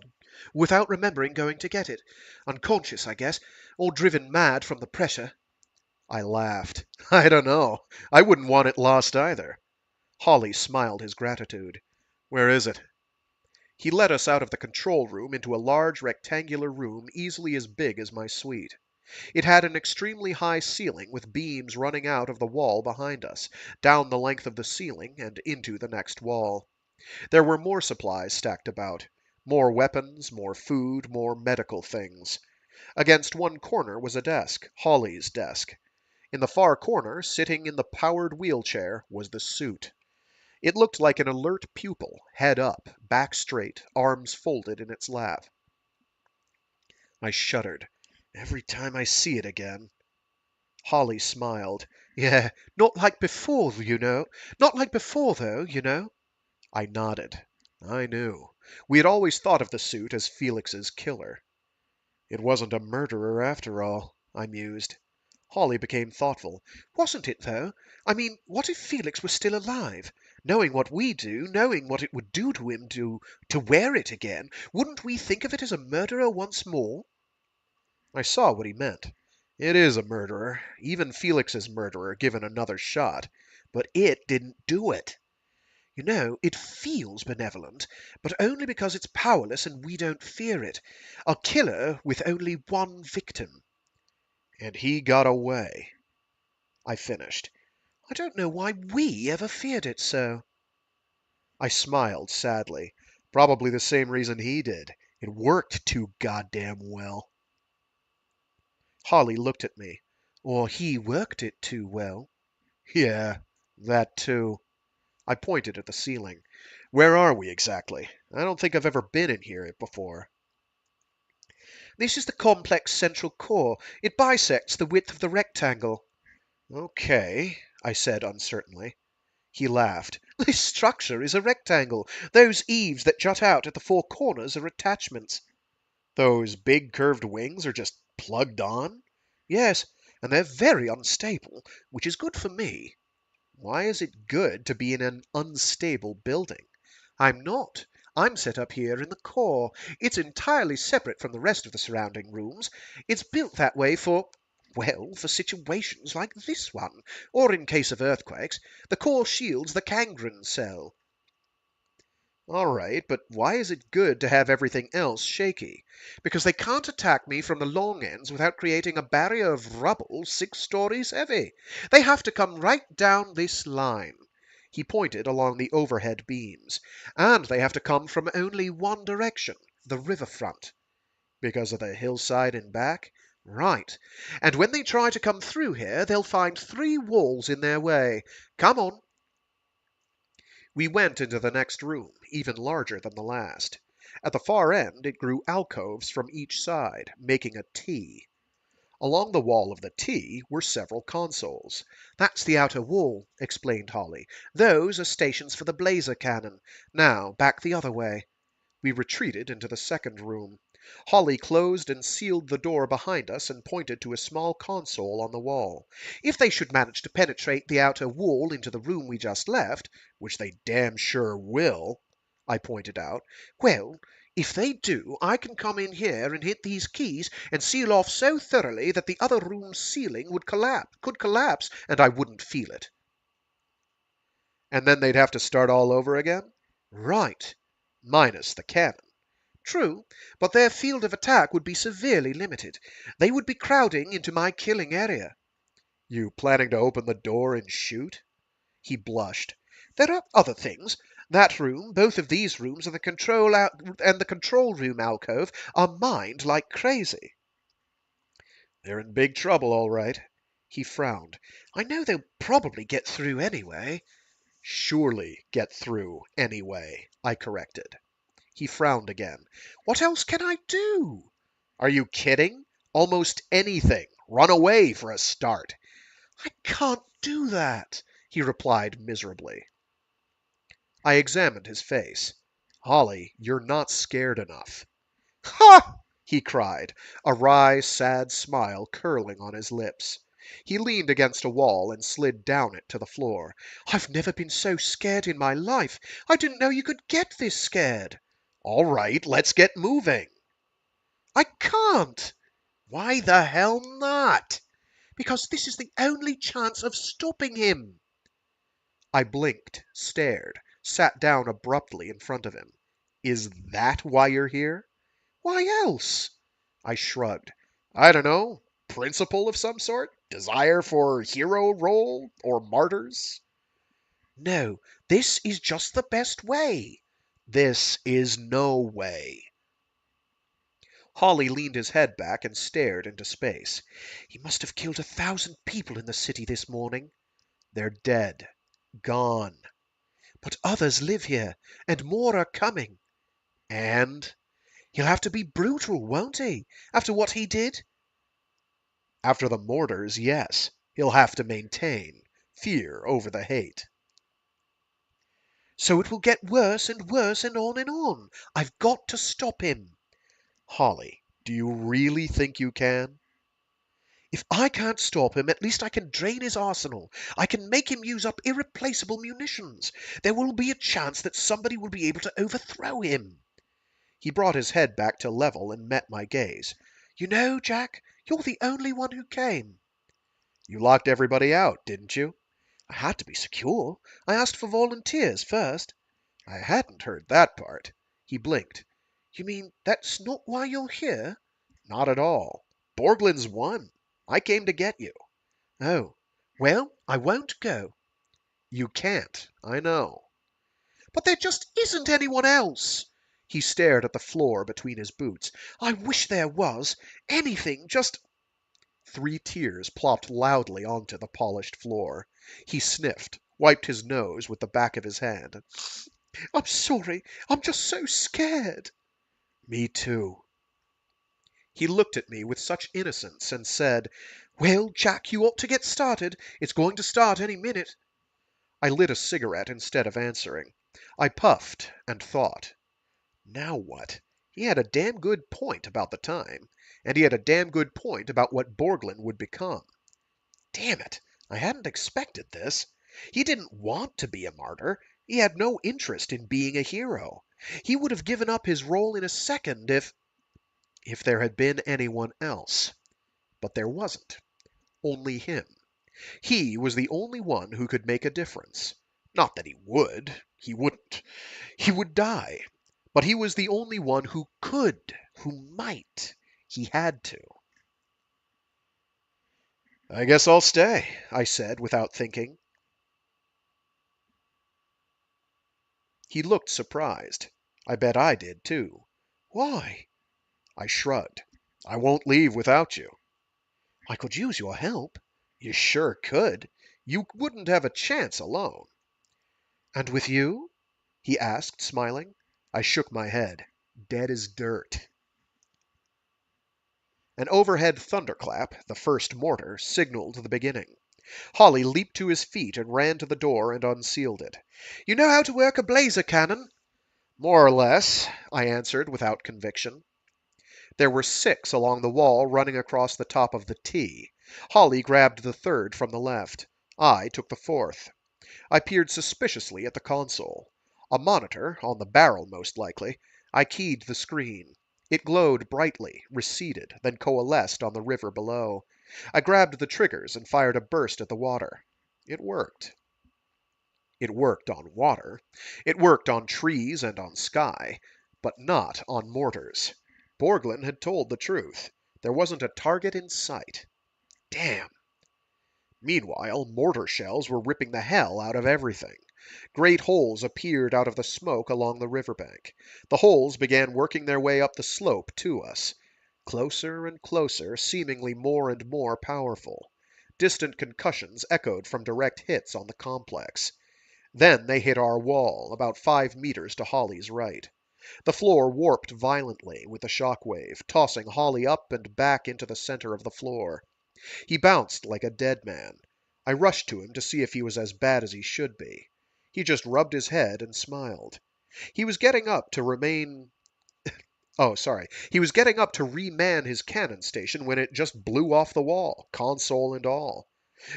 going to get it. Unconscious, I guess, or driven mad from the pressure." I laughed. "I don't know. I wouldn't want it lost either." Hawley smiled his gratitude. "Where is it?" He led us out of the control room into a large rectangular room easily as big as my suite. It had an extremely high ceiling with beams running out of the wall behind us, down the length of the ceiling and into the next wall. There were more supplies stacked about. More weapons, more food, more medical things. Against one corner was a desk, Hawley's desk. In the far corner, sitting in the powered wheelchair, was the suit. It looked like an alert pupil, head up, back straight, arms folded in its lap. I shuddered. Every time I see it again. Holly smiled. "Yeah, not like before, you know. Not like before, though, you know." I nodded. I knew. We had always thought of the suit as Felix's killer. "It wasn't a murderer after all," I mused. Holly became thoughtful. Wasn't it, though? I mean, what if Felix were still alive? Knowing what we do, knowing what it would do to him to wear it again, wouldn't we think of it as a murderer once more? I saw what he meant. It is a murderer, even Felix's murderer, given another shot. But it didn't do it. You know, it feels benevolent, but only because it's powerless and we don't fear it. A killer with only one victim. And he got away. I finished. I don't know why we ever feared it so. I smiled sadly. Probably the same reason he did. It worked too goddamn well. Holly looked at me. Or he worked it too well. Yeah, that too. I pointed at the ceiling. Where are we exactly? I don't think I've ever been in here before. This is the complex central core. It bisects the width of the rectangle. Okay, I said uncertainly. He laughed. This structure is a rectangle. Those eaves that jut out at the four corners are attachments. Those big curved wings are just plugged on? Yes, and they're very unstable, which is good for me. Why is it good to be in an unstable building? I'm not. I'm set up here in the core. It's entirely separate from the rest of the surrounding rooms. It's built that way well, for situations like this one, or in case of earthquakes. The core shields the Kangren cell. All right, but why is it good to have everything else shaky? Because they can't attack me from the long ends without creating a barrier of rubble 6 stories heavy. They have to come right down this line. He pointed along the overhead beams. And they have to come from only one direction, the riverfront. Because of the hillside and back? Right. And when they try to come through here, they'll find 3 walls in their way. Come on. We went into the next room, even larger than the last. At the far end it grew alcoves from each side, making a T. Along the wall of the T were several consoles. That's the outer wall, explained Holly. Those are stations for the blazer cannon. Now, back the other way. We retreated into the second room. Holly closed and sealed the door behind us and pointed to a small console on the wall. If they should manage to penetrate the outer wall into the room we just left, which they damn sure will, I pointed out, well, if they do, I can come in here and hit these keys and seal off so thoroughly that the other room's ceiling could collapse, and I wouldn't feel it. And then they'd have to start all over again? Right. Minus the cannon. True, but their field of attack would be severely limited. They would be crowding into my killing area. You planning to open the door and shoot? He blushed. There are other things. That room, both of these rooms, and the control room alcove are mined like crazy. They're in big trouble, all right. He frowned. I know they'll probably get through anyway. Surely get through anyway, I corrected. He frowned again. What else can I do? Are you kidding? Almost anything. Run away for a start. I can't do that, he replied miserably. I examined his face. Holly, you're not scared enough. Ha! He cried, a wry, sad smile curling on his lips. He leaned against a wall and slid down it to the floor. I've never been so scared in my life. I didn't know you could get this scared. All right, let's get moving. I can't. Why the hell not? Because this is the only chance of stopping him. I blinked, stared, sat down abruptly in front of him. Is that why you're here? Why else? I shrugged. I don't know. Principle of some sort? Desire for hero role or martyrs? No, this is just the best way. This is no way. Holly leaned his head back and stared into space. He must have killed 1,000 people in the city this morning. They're dead. Gone. But others live here, and more are coming. And? He'll have to be brutal, won't he, after what he did? After the mortars, yes. He'll have to maintain fear over the hate. So it will get worse and worse and on and on. I've got to stop him. Holly, do you really think you can? If I can't stop him, at least I can drain his arsenal. I can make him use up irreplaceable munitions. There will be a chance that somebody will be able to overthrow him. He brought his head back to level and met my gaze. You know, Jack, you're the only one who came. You locked everybody out, didn't you? I had to be secure. I asked for volunteers first. I hadn't heard that part. He blinked. You mean that's not why you're here? Not at all. Borglyn's won. I came to get you. Oh, well, I won't go. You can't, I know. But there just isn't anyone else. He stared at the floor between his boots. I wish there was. Anything, just... 3 tears plopped loudly onto the polished floor. He sniffed, wiped his nose with the back of his hand. I'm sorry. I'm just so scared. Me too. He looked at me with such innocence and said, Well, Jack, you ought to get started. It's going to start any minute. I lit a cigarette instead of answering. I puffed and thought. Now what? He had a damn good point about the time, and he had a damn good point about what Borglyn would become. Damn it, I hadn't expected this. He didn't want to be a martyr. He had no interest in being a hero. He would have given up his role in a second if there had been anyone else. But there wasn't. Only him. He was the only one who could make a difference. Not that he would. He wouldn't. He would die. But he was the only one who could, who might. He had to. I guess I'll stay, I said without thinking. He looked surprised. I bet I did too. Why? I shrugged. I won't leave without you. I could use your help. You sure could. You wouldn't have a chance alone. And with you? He asked, smiling. I shook my head. Dead as dirt. An overhead thunderclap, the first mortar, signaled the beginning. Holly leaped to his feet and ran to the door and unsealed it. You know how to work a blazer cannon? More or less, I answered without conviction. There were 6 along the wall running across the top of the T. Holly grabbed the 3rd from the left. I took the 4th. I peered suspiciously at the console. A monitor, on the barrel most likely. I keyed the screen. It glowed brightly, receded, then coalesced on the river below. I grabbed the triggers and fired a burst at the water. It worked. It worked on water. It worked on trees and on sky. But not on mortars. Borglyn had told the truth. There wasn't a target in sight. Damn. Meanwhile, mortar shells were ripping the hell out of everything. Great holes appeared out of the smoke along the riverbank. The holes began working their way up the slope to us. Closer and closer, seemingly more and more powerful. Distant concussions echoed from direct hits on the complex. Then they hit our wall, about 5 meters to Holly's right. The floor warped violently with the shock wave, tossing Holly up and back into the center of the floor. He bounced like a dead man. I rushed to him to see if he was as bad as he should be. He just rubbed his head and smiled. He was getting up to He was getting up to reman his cannon station when it just blew off the wall, console and all.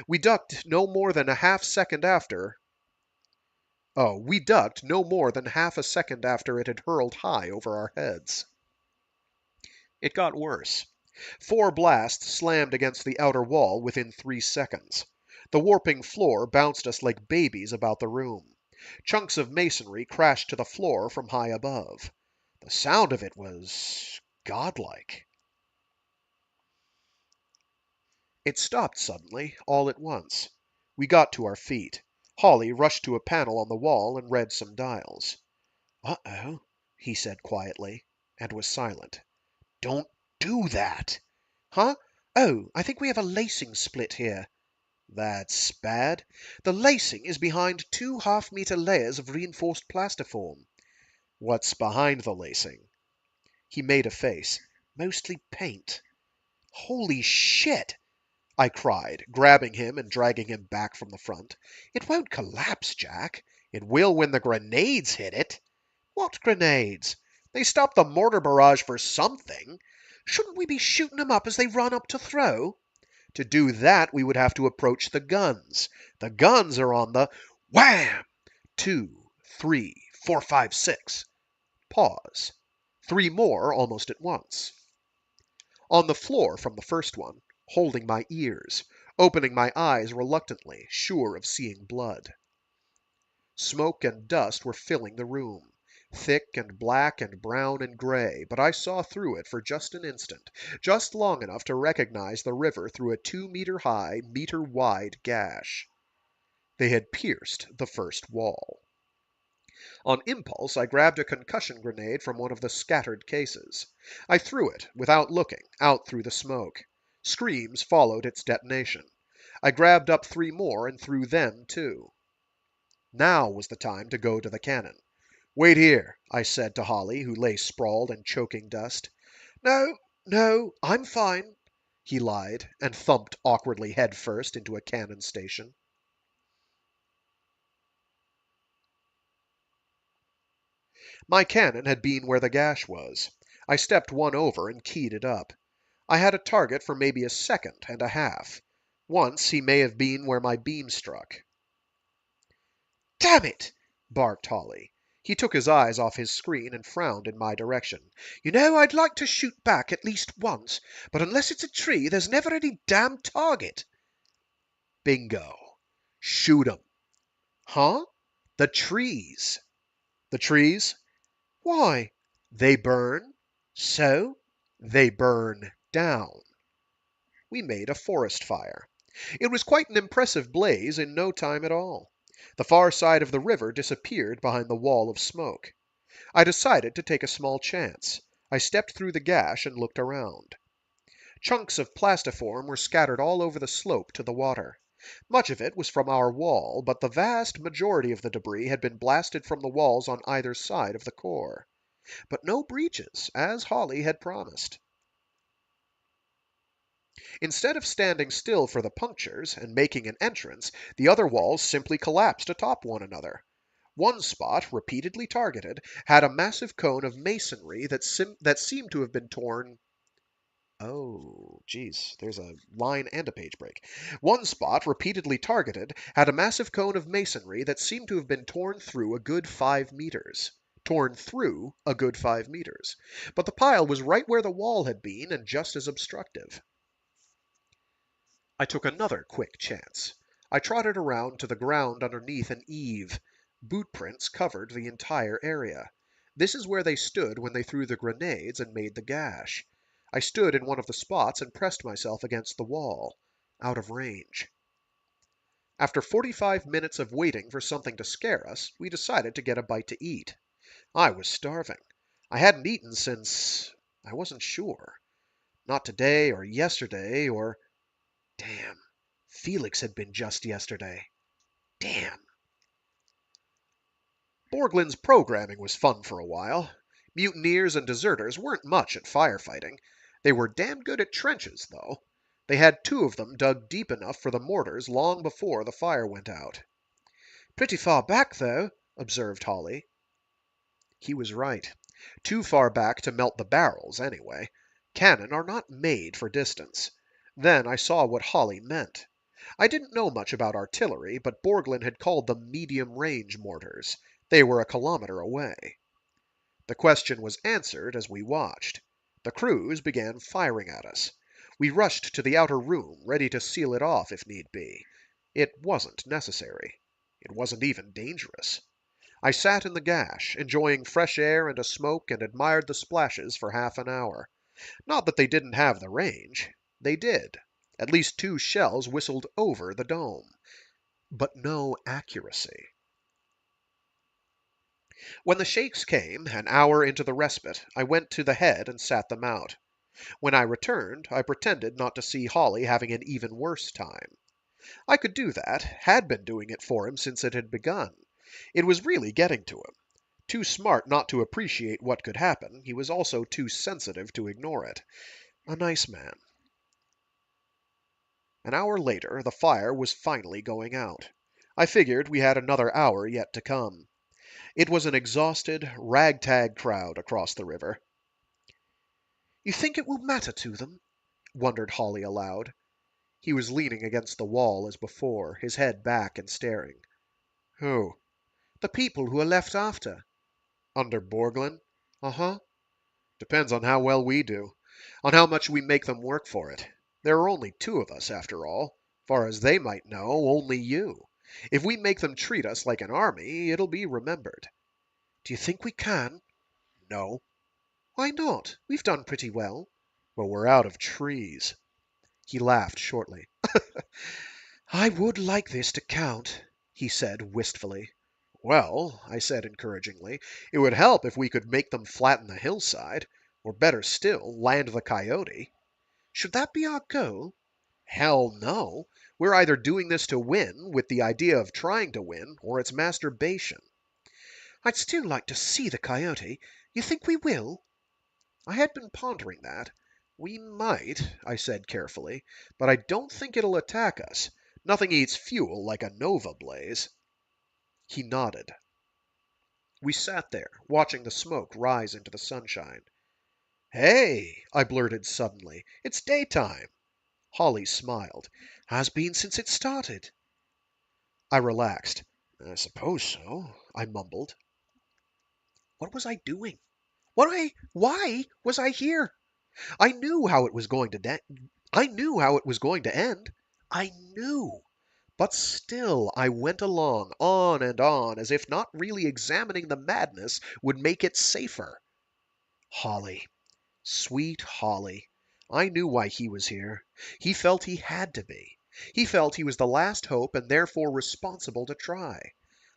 We ducked no more than half a second after it had hurled high over our heads. It got worse. 4 blasts slammed against the outer wall within 3 seconds. The warping floor bounced us like babies about the room. Chunks of masonry crashed to the floor from high above. The sound of it was godlike. It stopped suddenly, all at once. We got to our feet. Holly rushed to a panel on the wall and read some dials. Uh-oh, he said quietly, and was silent. Don't do that. Huh? Oh, I think we have a lacing split here. That's bad. The lacing is behind 2 half-meter layers of reinforced plastiform. What's behind the lacing? He made a face. Mostly paint. Holy shit! I cried, grabbing him and dragging him back from the front. It won't collapse, Jack. It will when the grenades hit it. What grenades? They stopped the mortar barrage for something. Shouldn't we be shooting them up as they run up to throw? To do that, we would have to approach the guns. The guns are on the wham! 2, 3, 4, 5, 6. Pause. 3 more almost at once. On the floor from the first one, holding my ears, opening my eyes reluctantly, sure of seeing blood. Smoke and dust were filling the room, thick and black and brown and gray, but I saw through it for just an instant, just long enough to recognize the river through a 2-meter-high, meter-wide gash. They had pierced the first wall. On impulse, I grabbed a concussion grenade from one of the scattered cases. I threw it, without looking, out through the smoke. Screams followed its detonation. I grabbed up 3 more and threw them, too. Now was the time to go to the cannon. "Wait here," I said to Holly, who lay sprawled in choking dust. "No, no, I'm fine," he lied, and thumped awkwardly head first into a cannon station. My cannon had been where the gash was. I stepped one over and keyed it up. I had a target for maybe a second and a half. Once he may have been where my beam struck. "Damn it!" barked Holly. He took his eyes off his screen and frowned in my direction. "You know, I'd like to shoot back at least once, but unless it's a tree, there's never any damn target." Bingo. Shoot 'em. Huh? The trees. The trees? Why? They burn. So? They burn down. We made a forest fire. It was quite an impressive blaze in no time at all. The far side of the river disappeared behind the wall of smoke. I decided to take a small chance. I stepped through the gash and looked around. Chunks of plastiform were scattered all over the slope to the water. Much of it was from our wall, but the vast majority of the debris had been blasted from the walls on either side of the core. But no breaches, as Holly had promised. Instead of standing still for the punctures and making an entrance, the other walls simply collapsed atop one another. One spot, repeatedly targeted, had a massive cone of masonry that seemed to have been torn. Oh, geez, there's a line and a page break. One spot, repeatedly targeted, had a massive cone of masonry that seemed to have been torn through a good 5 meters. Torn through a good 5 meters. But the pile was right where the wall had been and just as obstructive. I took another quick chance. I trotted around to the ground underneath an eave. Boot prints covered the entire area. This is where they stood when they threw the grenades and made the gash. I stood in one of the spots and pressed myself against the wall, out of range. After 45 minutes of waiting for something to scare us, we decided to get a bite to eat. I was starving. I hadn't eaten since... I wasn't sure. Not today or yesterday or... Damn. Felix had been just yesterday. Damn. Borglyn's programming was fun for a while. Mutineers and deserters weren't much at firefighting. They were damn good at trenches, though. They had 2 of them dug deep enough for the mortars long before the fire went out. "Pretty far back, though," observed Holly. He was right. Too far back to melt the barrels, anyway. Cannon are not made for distance. Then I saw what Holly meant. I didn't know much about artillery, but Borglyn had called them medium-range mortars. They were a kilometer away. The question was answered as we watched. The crews began firing at us. We rushed to the outer room, ready to seal it off if need be. It wasn't necessary. It wasn't even dangerous. I sat in the gash, enjoying fresh air and a smoke, and admired the splashes for half an hour. Not that they didn't have the range. They did. At least 2 shells whistled over the dome. But no accuracy. When the shakes came, an hour into the respite, I went to the head and sat them out. When I returned, I pretended not to see Holly having an even worse time. I could do that, had been doing it for him since it had begun. It was really getting to him. Too smart not to appreciate what could happen, he was also too sensitive to ignore it. A nice man. An hour later, the fire was finally going out. I figured we had another hour yet to come. It was an exhausted, ragtag crowd across the river. "You think it will matter to them?" wondered Holly aloud. He was leaning against the wall as before, his head back and staring. Who? The people who are left after. Under Borglyn? Uh-huh. Depends on how well we do. On how much we make them work for it. There are only two of us, after all. Far as they might know, only you. If we make them treat us like an army, it'll be remembered. Do you think we can? No. Why not? We've done pretty well. But we're out of trees. He laughed shortly. I would like this to count, he said wistfully. Well, I said encouragingly, it would help if we could make them flatten the hillside, or better still, land the coyote. Should that be our goal? Hell no. We're either doing this to win, with the idea of trying to win, or it's masturbation. I'd still like to see the coyote. You think we will? I had been pondering that. We might, I said carefully, but I don't think it'll attack us. Nothing eats fuel like a nova blaze. He nodded. We sat there, watching the smoke rise into the sunshine. Hey, I blurted suddenly, it's daytime. Holly smiled. Has been since it started. I relaxed. I suppose so, I mumbled. What was I doing? Why was I here? I knew how it was going to I knew how it was going to end. I knew. But still I went along, on and on, as if not really examining the madness would make it safer. Holly. Sweet Holly. I knew why he was here. He felt he had to be. He felt he was the last hope and therefore responsible to try.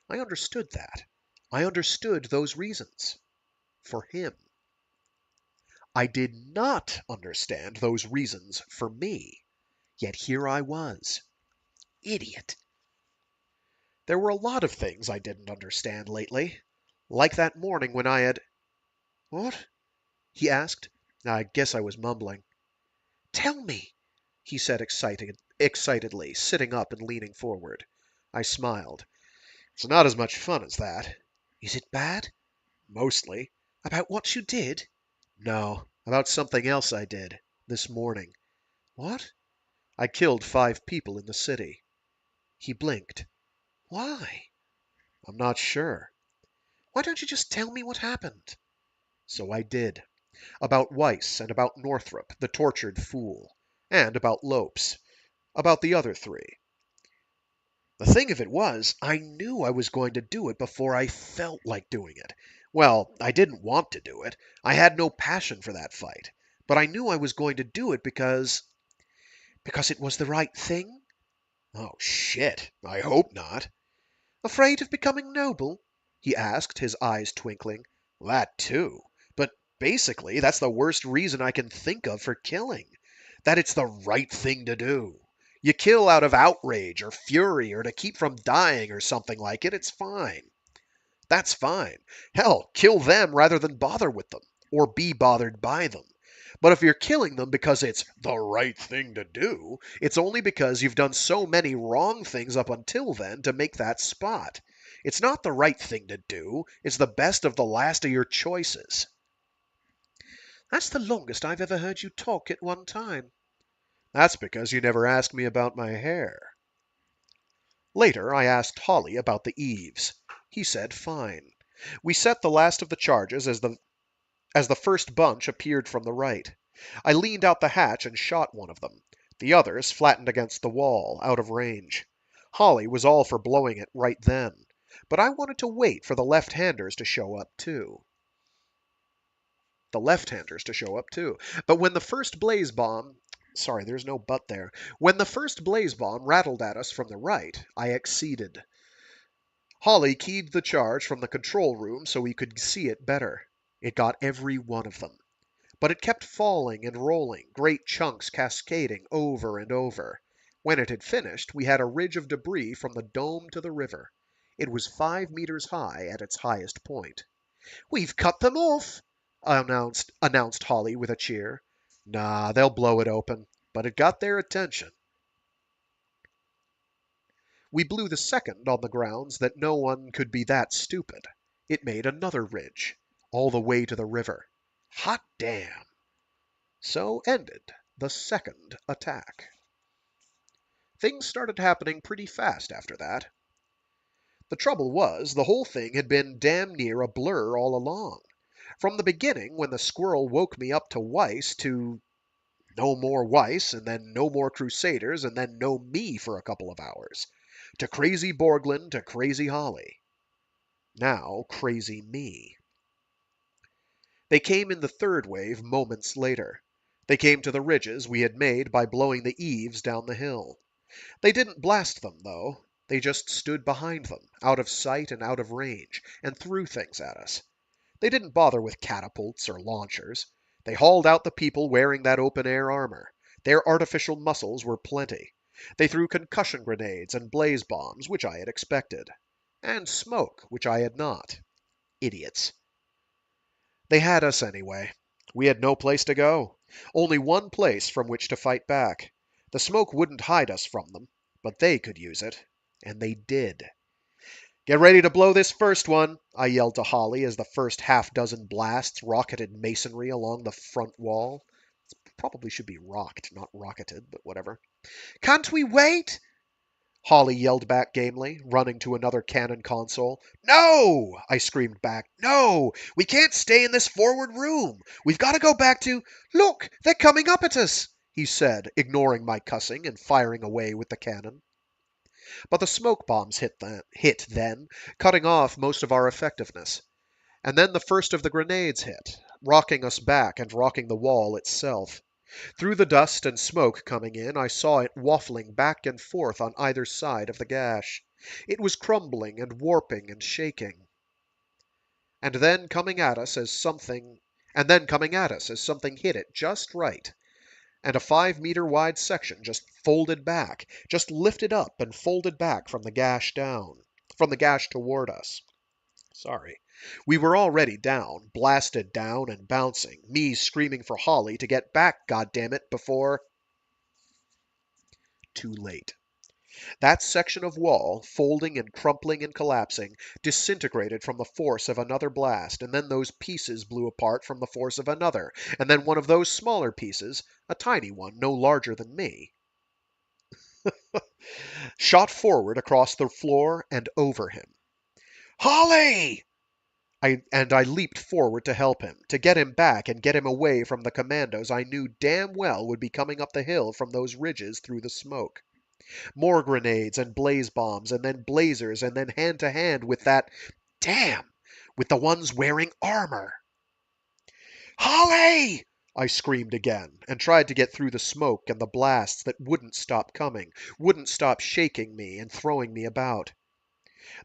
I understood that. I understood those reasons. For him. I did not understand those reasons for me. Yet here I was. Idiot. There were a lot of things I didn't understand lately. Like that morning when I had... What? He asked. I guess I was mumbling. Tell me, he said excitedly, sitting up and leaning forward. I smiled. It's not as much fun as that. Is it bad? Mostly. About what you did? No, about something else I did. This morning. What? I killed 5 people in the city. He blinked. Why? I'm not sure. Why don't you just tell me what happened? So I did. About Weiss and about Northrop, the tortured fool. And about Lopes. About the other 3. The thing of it was, I knew I was going to do it before I felt like doing it. Well, I didn't want to do it. I had no passion for that fight. But I knew I was going to do it because it was the right thing? Oh, shit. I hope not. Afraid of becoming noble? He asked, his eyes twinkling. That too. But basically, that's the worst reason I can think of for killing. That it's the right thing to do. You kill out of outrage or fury or to keep from dying or something like it, it's fine. That's fine. Hell, kill them rather than bother with them, or be bothered by them. But if you're killing them because it's the right thing to do, it's only because you've done so many wrong things up until then to make that spot. It's not the right thing to do, it's the best of the last of your choices. That's the longest I've ever heard you talk at one time. That's because you never asked me about my hair. Later, I asked Holly about the eaves. He said fine. We set the last of the charges as the first bunch appeared from the right. I leaned out the hatch and shot one of them. The others flattened against the wall, out of range. Holly was all for blowing it right then, but I wanted to wait for the left-handers to show up too. But when the first blaze bomb... Sorry, there's no but there. When the first blaze bomb rattled at us from the right, I acceded. Holly keyed the charge from the control room so we could see it better. It got every one of them. But it kept falling and rolling, great chunks cascading over and over. When it had finished, we had a ridge of debris from the dome to the river. It was 5 meters high at its highest point. We've cut them off, announced Holly with a cheer. Nah, they'll blow it open. But it got their attention. We blew the second on the grounds that no one could be that stupid. It made another ridge, all the way to the river. Hot damn! So ended the second attack. Things started happening pretty fast after that. The trouble was, the whole thing had been damn near a blur all along. From the beginning, when the squirrel woke me up to Weiss, to no more Weiss, and then no more Crusaders, and then no me for a couple of hours. To crazy Borglyn, to crazy Holly. Now, crazy me. They came in the third wave moments later. They came to the ridges we had made by blowing the eaves down the hill. They didn't blast them, though. They just stood behind them, out of sight and out of range, and threw things at us. They didn't bother with catapults or launchers. They hauled out the people wearing that open-air armor. Their artificial muscles were plenty. They threw concussion grenades and blaze bombs, which I had expected. And smoke, which I had not. Idiots. They had us anyway. We had no place to go. Only one place from which to fight back. The smoke wouldn't hide us from them, but they could use it. And they did. "Get ready to blow this first one," I yelled to Holly as the first half-dozen blasts rocketed masonry along the front wall. It probably should be rocked, not rocketed, but whatever. "Can't we wait?" Holly yelled back gamely, running to another cannon console. "No!" I screamed back. "No! We can't stay in this forward room. We've got to go back to—" "Look! They're coming up at us!" he said, ignoring my cussing and firing away with the cannon. But the smoke bombs hit then, cutting off most of our effectiveness. And then the first of the grenades hit, rocking us back and rocking the wall itself. Through the dust and smoke coming in, I saw it waffling back and forth on either side of the gash. It was crumbling and warping and shaking. And then coming at us as something hit it just right, and a 5-meter wide section just folded back, just lifted up and folded back from the gash toward us. Sorry. We were already down, blasted down and bouncing, me screaming for Holly to get back, goddammit, before... Too late. That section of wall, folding and crumpling and collapsing, disintegrated from the force of another blast, and then those pieces blew apart from the force of another, and then one of those smaller pieces, a tiny one no larger than me, shot forward across the floor and over him. "Holly!" I leaped forward to help him, to get him back and get him away from the commandos I knew damn well would be coming up the hill from those ridges through the smoke. More grenades and blaze bombs, and then blazers, and then hand to hand with that... Damn! With the ones wearing armor! "Holly!" I screamed again, and tried to get through the smoke and the blasts that wouldn't stop coming, wouldn't stop shaking me and throwing me about.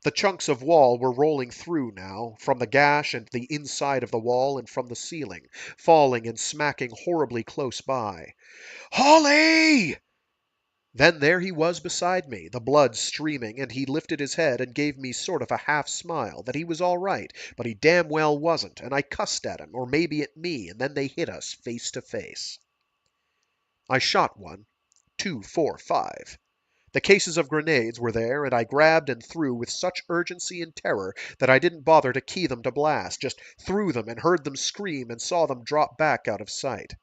The chunks of wall were rolling through now, from the gash and the inside of the wall and from the ceiling, falling and smacking horribly close by. "Holly!" Then there he was beside me, the blood streaming, and he lifted his head and gave me sort of a half-smile, that he was all right, but he damn well wasn't, and I cussed at him, or maybe at me, and then they hit us face to face. I shot one, 2, 4, 5. The cases of grenades were there, and I grabbed and threw with such urgency and terror that I didn't bother to key them to blast, just threw them and heard them scream and saw them drop back out of sight.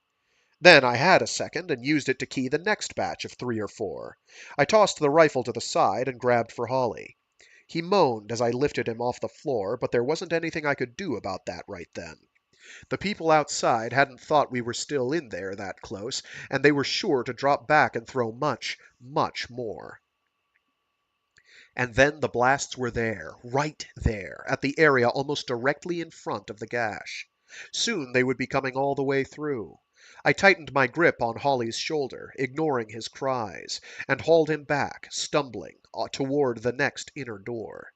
Then I had a second and used it to key the next batch of 3 or 4. I tossed the rifle to the side and grabbed for Holly. He moaned as I lifted him off the floor, but there wasn't anything I could do about that right then. The people outside hadn't thought we were still in there that close, and they were sure to drop back and throw much, much more. And then the blasts were there, right there, at the area almost directly in front of the gash. Soon they would be coming all the way through. I tightened my grip on Holly's shoulder, ignoring his cries, and hauled him back, stumbling, toward the next inner door.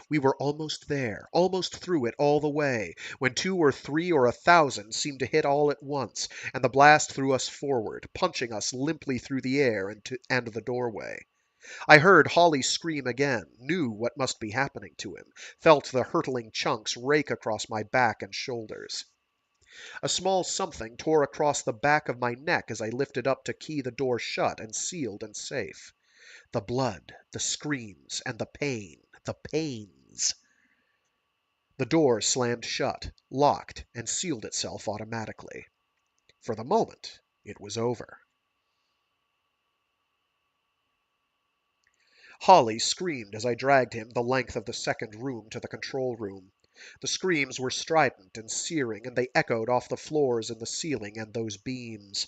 We were almost there, almost through it all the way, when 2 or 3 or 1,000 seemed to hit all at once, and the blast threw us forward, punching us limply through the air and the doorway. I heard Holly scream again, knew what must be happening to him, felt the hurtling chunks rake across my back and shoulders. A small something tore across the back of my neck as I lifted up to key the door shut and sealed and safe. The blood, the screams, and the pain, the pains. The door slammed shut, locked, and sealed itself automatically. For the moment, it was over. Holly screamed as I dragged him the length of the second room to the control room. The screams were strident and searing, and they echoed off the floors and the ceiling and those beams.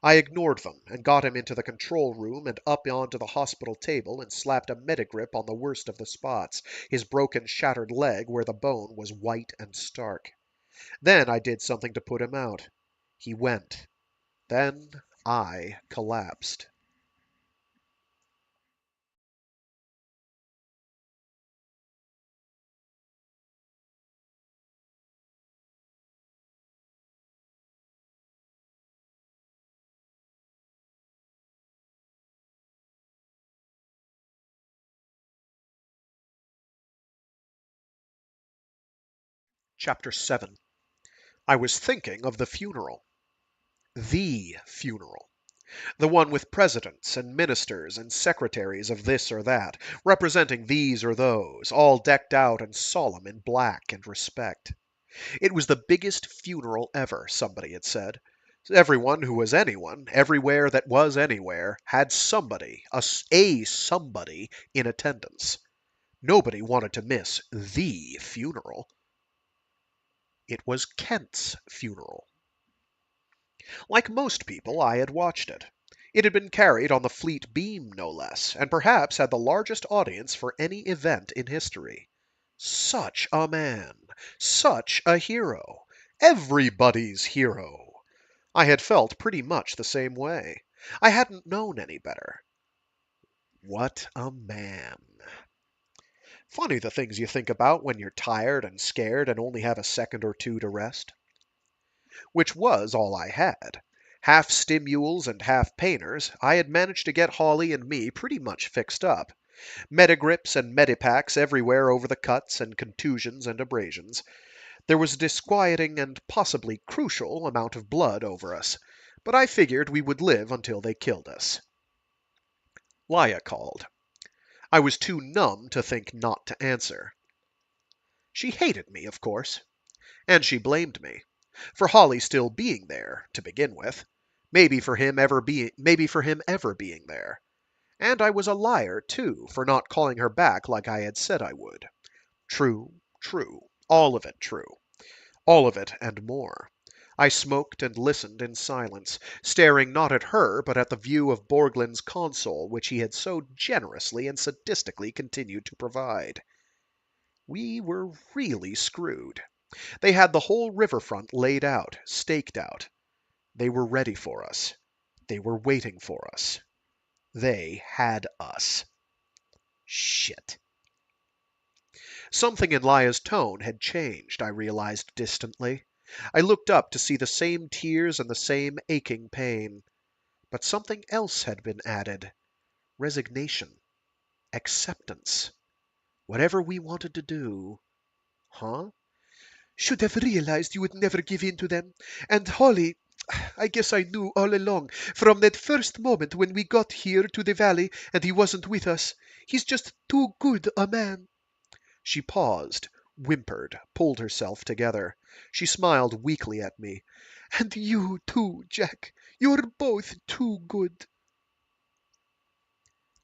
I ignored them and got him into the control room and up onto the hospital table and slapped a medigrip on the worst of the spots, his broken, shattered leg where the bone was white and stark. Then I did something to put him out. He went. Then I collapsed. Chapter 7. I was thinking of the funeral. The funeral. The one with presidents and ministers and secretaries of this or that, representing these or those, all decked out and solemn in black and respect. It was the biggest funeral ever, somebody had said. Everyone who was anyone, everywhere that was anywhere, had somebody, a somebody, in attendance. Nobody wanted to miss the funeral. It was Kent's funeral. Like most people, I had watched it. It had been carried on the fleet beam, no less, and perhaps had the largest audience for any event in history. Such a man! Such a hero! Everybody's hero! I had felt pretty much the same way. I hadn't known any better. What a man! Funny the things you think about when you're tired and scared and only have a second or two to rest. Which was all I had. Half stimules and half painters, I had managed to get Holly and me pretty much fixed up. Metagrips and medipacks everywhere over the cuts and contusions and abrasions. There was a disquieting and possibly crucial amount of blood over us, but I figured we would live until they killed us. Laya called. I was too numb to think not to answer. She hated me, of course. And she blamed me. For Holly still being there, to begin with. Maybe for him ever being there. And I was a liar, too, for not calling her back like I had said I would. True, true. All of it true. All of it and more. I smoked and listened in silence, staring not at her, but at the view of Borglyn's console, which he had so generously and sadistically continued to provide. We were really screwed. They had the whole riverfront laid out, staked out. They were ready for us. They were waiting for us. They had us. Shit. Something in Laya's tone had changed, I realized distantly. I looked up to see the same tears and the same aching pain. But something else had been added. Resignation. Acceptance. Whatever we wanted to do. Huh? Should have realized you would never give in to them. And Holly, I guess I knew all along, from that first moment when we got here to the valley and he wasn't with us. He's just too good a man. She paused, whimpered, pulled herself together. She smiled weakly at me. And you too, Jack. You're both too good.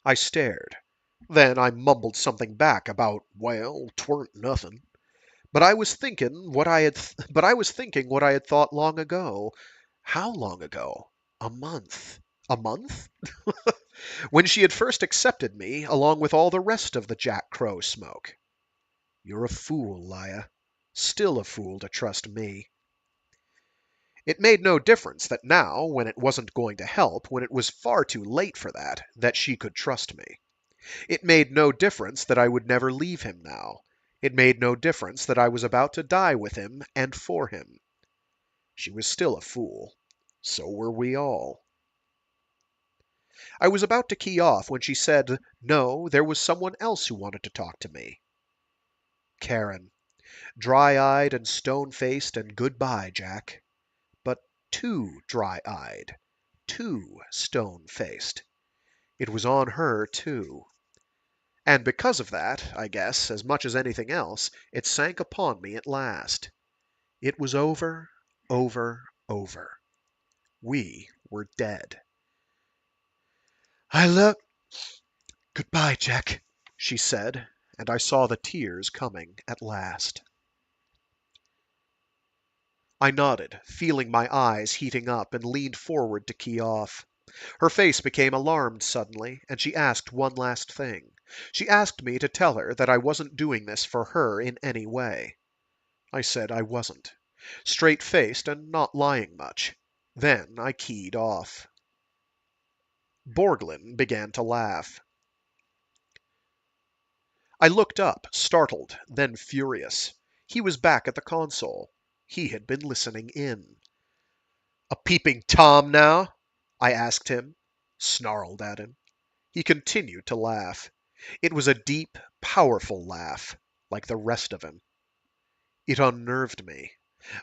I stared. Then I mumbled something back about, well, 'tweren't nothin'. But I was thinking what I had thought long ago. How long ago? A month. A month? When she had first accepted me, along with all the rest of the Jack Crow smoke. You're a fool, Laya. Still a fool to trust me. It made no difference that now, when it wasn't going to help, when it was far too late for that she could trust me. It made no difference that I would never leave him now. It made no difference that I was about to die with him and for him. She was still a fool. So were we all. I was about to key off when she said, no, there was someone else who wanted to talk to me. Karen. Dry-eyed and stone-faced and goodbye, Jack. But too dry-eyed. Too stone-faced. It was on her, too. And because of that, I guess, as much as anything else, it sank upon me at last. It was over, over, over. We were dead. I love Goodbye, Jack, she said, and I saw the tears coming at last. I nodded, feeling my eyes heating up, and leaned forward to key off. Her face became alarmed suddenly, and she asked one last thing. She asked me to tell her that I wasn't doing this for her in any way. I said I wasn't, straight-faced and not lying much. Then I keyed off. Borglyn began to laugh. I looked up, startled, then furious. He was back at the console. He had been listening in. "A peeping Tom now?" I asked him, snarled at him. He continued to laugh. It was a deep, powerful laugh, like the rest of him. It unnerved me.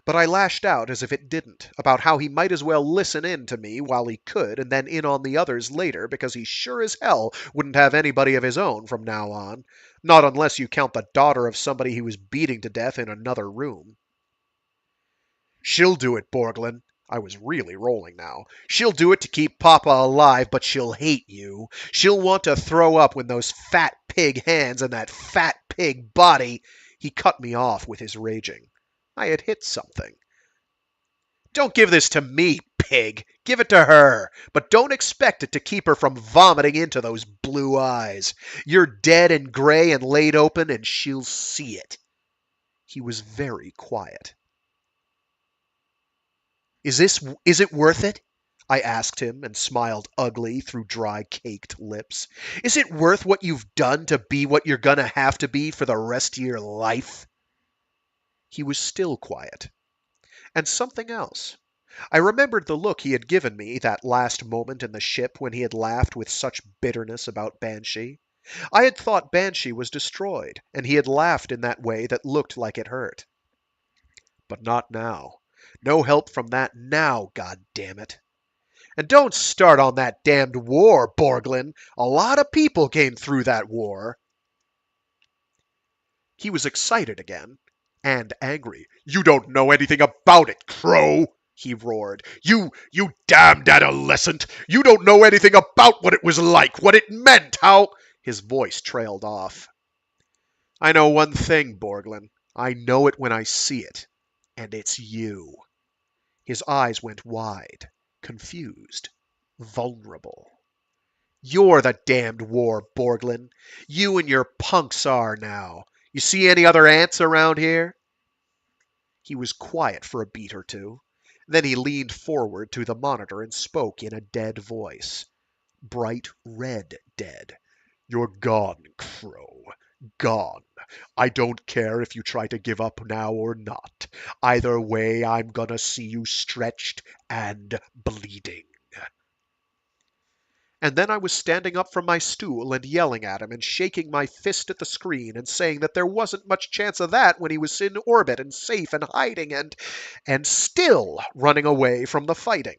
But I lashed out as if it didn't, about how he might as well listen in to me while he could, and then in on the others later, because he sure as hell wouldn't have anybody of his own from now on. Not unless you count the daughter of somebody he was beating to death in another room. "She'll do it, Borglyn." I was really rolling now. "She'll do it to keep Papa alive, but she'll hate you. She'll want to throw up when those fat pig hands and that fat pig body—" He cut me off with his raging. I had hit something. "Don't give this to me, pig. Give it to her. But don't expect it to keep her from vomiting into those blue eyes. You're dead and gray and laid open, and she'll see it." He was very quiet. Is it worth it?" I asked him, and smiled ugly through dry, caked lips. "Is it worth what you've done to be what you're gonna have to be for the rest of your life?" He was still quiet. And something else. I remembered the look he had given me that last moment in the ship when he had laughed with such bitterness about Banshee. I had thought Banshee was destroyed, and he had laughed in that way that looked like it hurt. But not now. No help from that now, God damn it. And don't start on that damned war, Borglyn. A lot of people came through that war. He was excited again, and angry. "You don't know anything about it, Crow!" he roared. You damned adolescent! You don't know anything about what it was like, what it meant, how—" His voice trailed off. "I know one thing, Borglyn. I know it when I see it. And it's you." His eyes went wide, confused, vulnerable. "You're the damned war, Borglyn. You and your punks are now. You see any other ants around here?" He was quiet for a beat or two. Then he leaned forward to the monitor and spoke in a dead voice. Bright red dead. "You're gone, Crow. Gone. I don't care if you try to give up now or not. Either way, I'm gonna see you stretched and bleeding." And then I was standing up from my stool and yelling at him and shaking my fist at the screen and saying that there wasn't much chance of that when he was in orbit and safe and hiding and still running away from the fighting.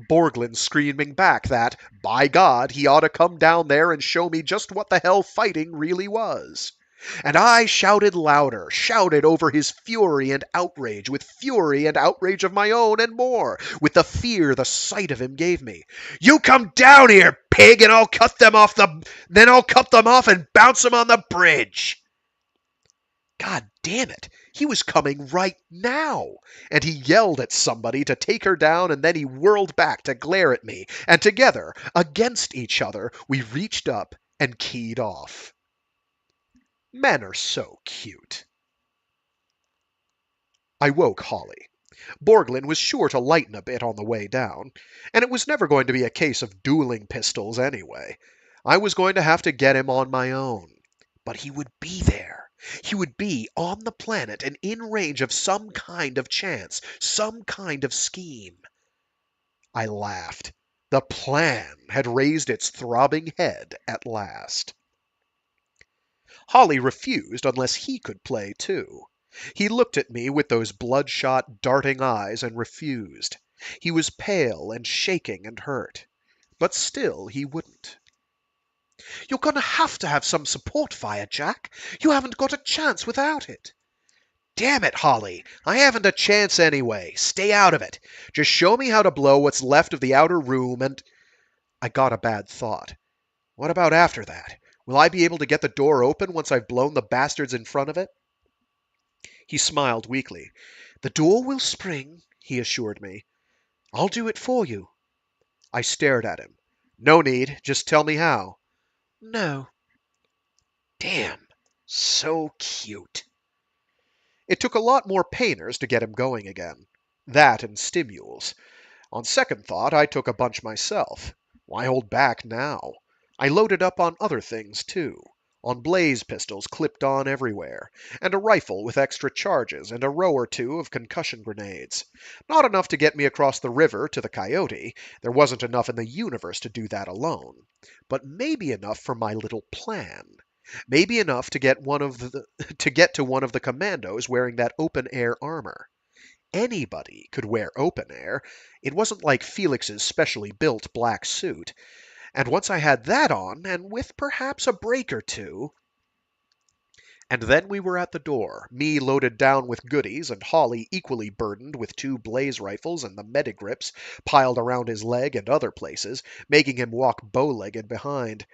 Borglin screaming back that, by God, he ought to come down there and show me just what the hell fighting really was. And I shouted louder, shouted over his fury and outrage, with fury and outrage of my own and more, with the fear the sight of him gave me. "You come down here, pig, and I'll cut them off and bounce them on the bridge." God damn it, he was coming right now, and he yelled at somebody to take her down, and then he whirled back to glare at me, and together, against each other, we reached up and keyed off. Men are so cute. I woke Holly. Borglin was sure to lighten a bit on the way down, and it was never going to be a case of dueling pistols anyway. I was going to have to get him on my own. But he would be there. He would be on the planet and in range of some kind of chance, some kind of scheme. I laughed. The plan had raised its throbbing head at last. Holly refused unless he could play too. He looked at me with those bloodshot, darting eyes and refused. He was pale and shaking and hurt. But still he wouldn't. "You're going to have some support fire, Jack. You haven't got a chance without it." "Damn it, Holly, I haven't a chance anyway. Stay out of it. Just show me how to blow what's left of the outer room and—" I got a bad thought. What about after that? Will I be able to get the door open once I've blown the bastards in front of it? He smiled weakly. The door will spring, he assured me. I'll do it for you. I stared at him. No need, just tell me how. No. Damn, so cute. It took a lot more painters to get him going again. That and stimules. On second thought, I took a bunch myself. Why hold back now? I loaded up on other things, too. On blaze pistols clipped on everywhere, and a rifle with extra charges, and a row or two of concussion grenades. Not enough to get me across the river to the coyote. There wasn't enough in the universe to do that alone. But maybe enough for my little plan. Maybe enough to get to get to one of the commandos wearing that open-air armor. Anybody could wear open air. It wasn't like Felix's specially built black suit. And once I had that on, and with perhaps a break or two. And then we were at the door, me loaded down with goodies, and Holly equally burdened with 2 blaze rifles and the medigrips piled around his leg and other places, making him walk bow-legged behind.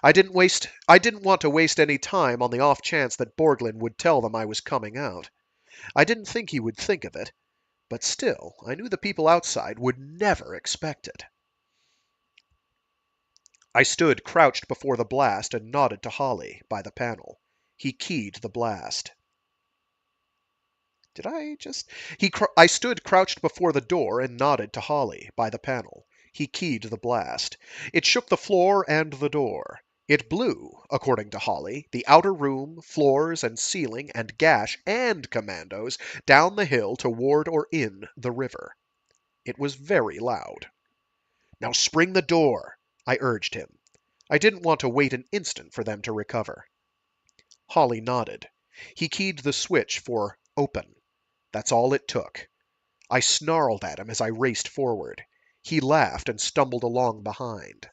I didn't want to waste any time on the off chance that Borglyn would tell them I was coming out. I didn't think he would think of it, but still, I knew the people outside would never expect it. I stood crouched before the blast and nodded to Holly by the panel. He keyed the blast. Did I just... I stood crouched before the door and nodded to Holly by the panel. He keyed the blast. It shook the floor and the door. It blew, according to Holly, the outer room, floors and ceiling and gash and commandos down the hill toward or in the river. It was very loud. Now spring the door, I urged him. I didn't want to wait an instant for them to recover. Holly nodded. He keyed the switch for open. That's all it took. I snarled at him as I raced forward. He laughed and stumbled along behind.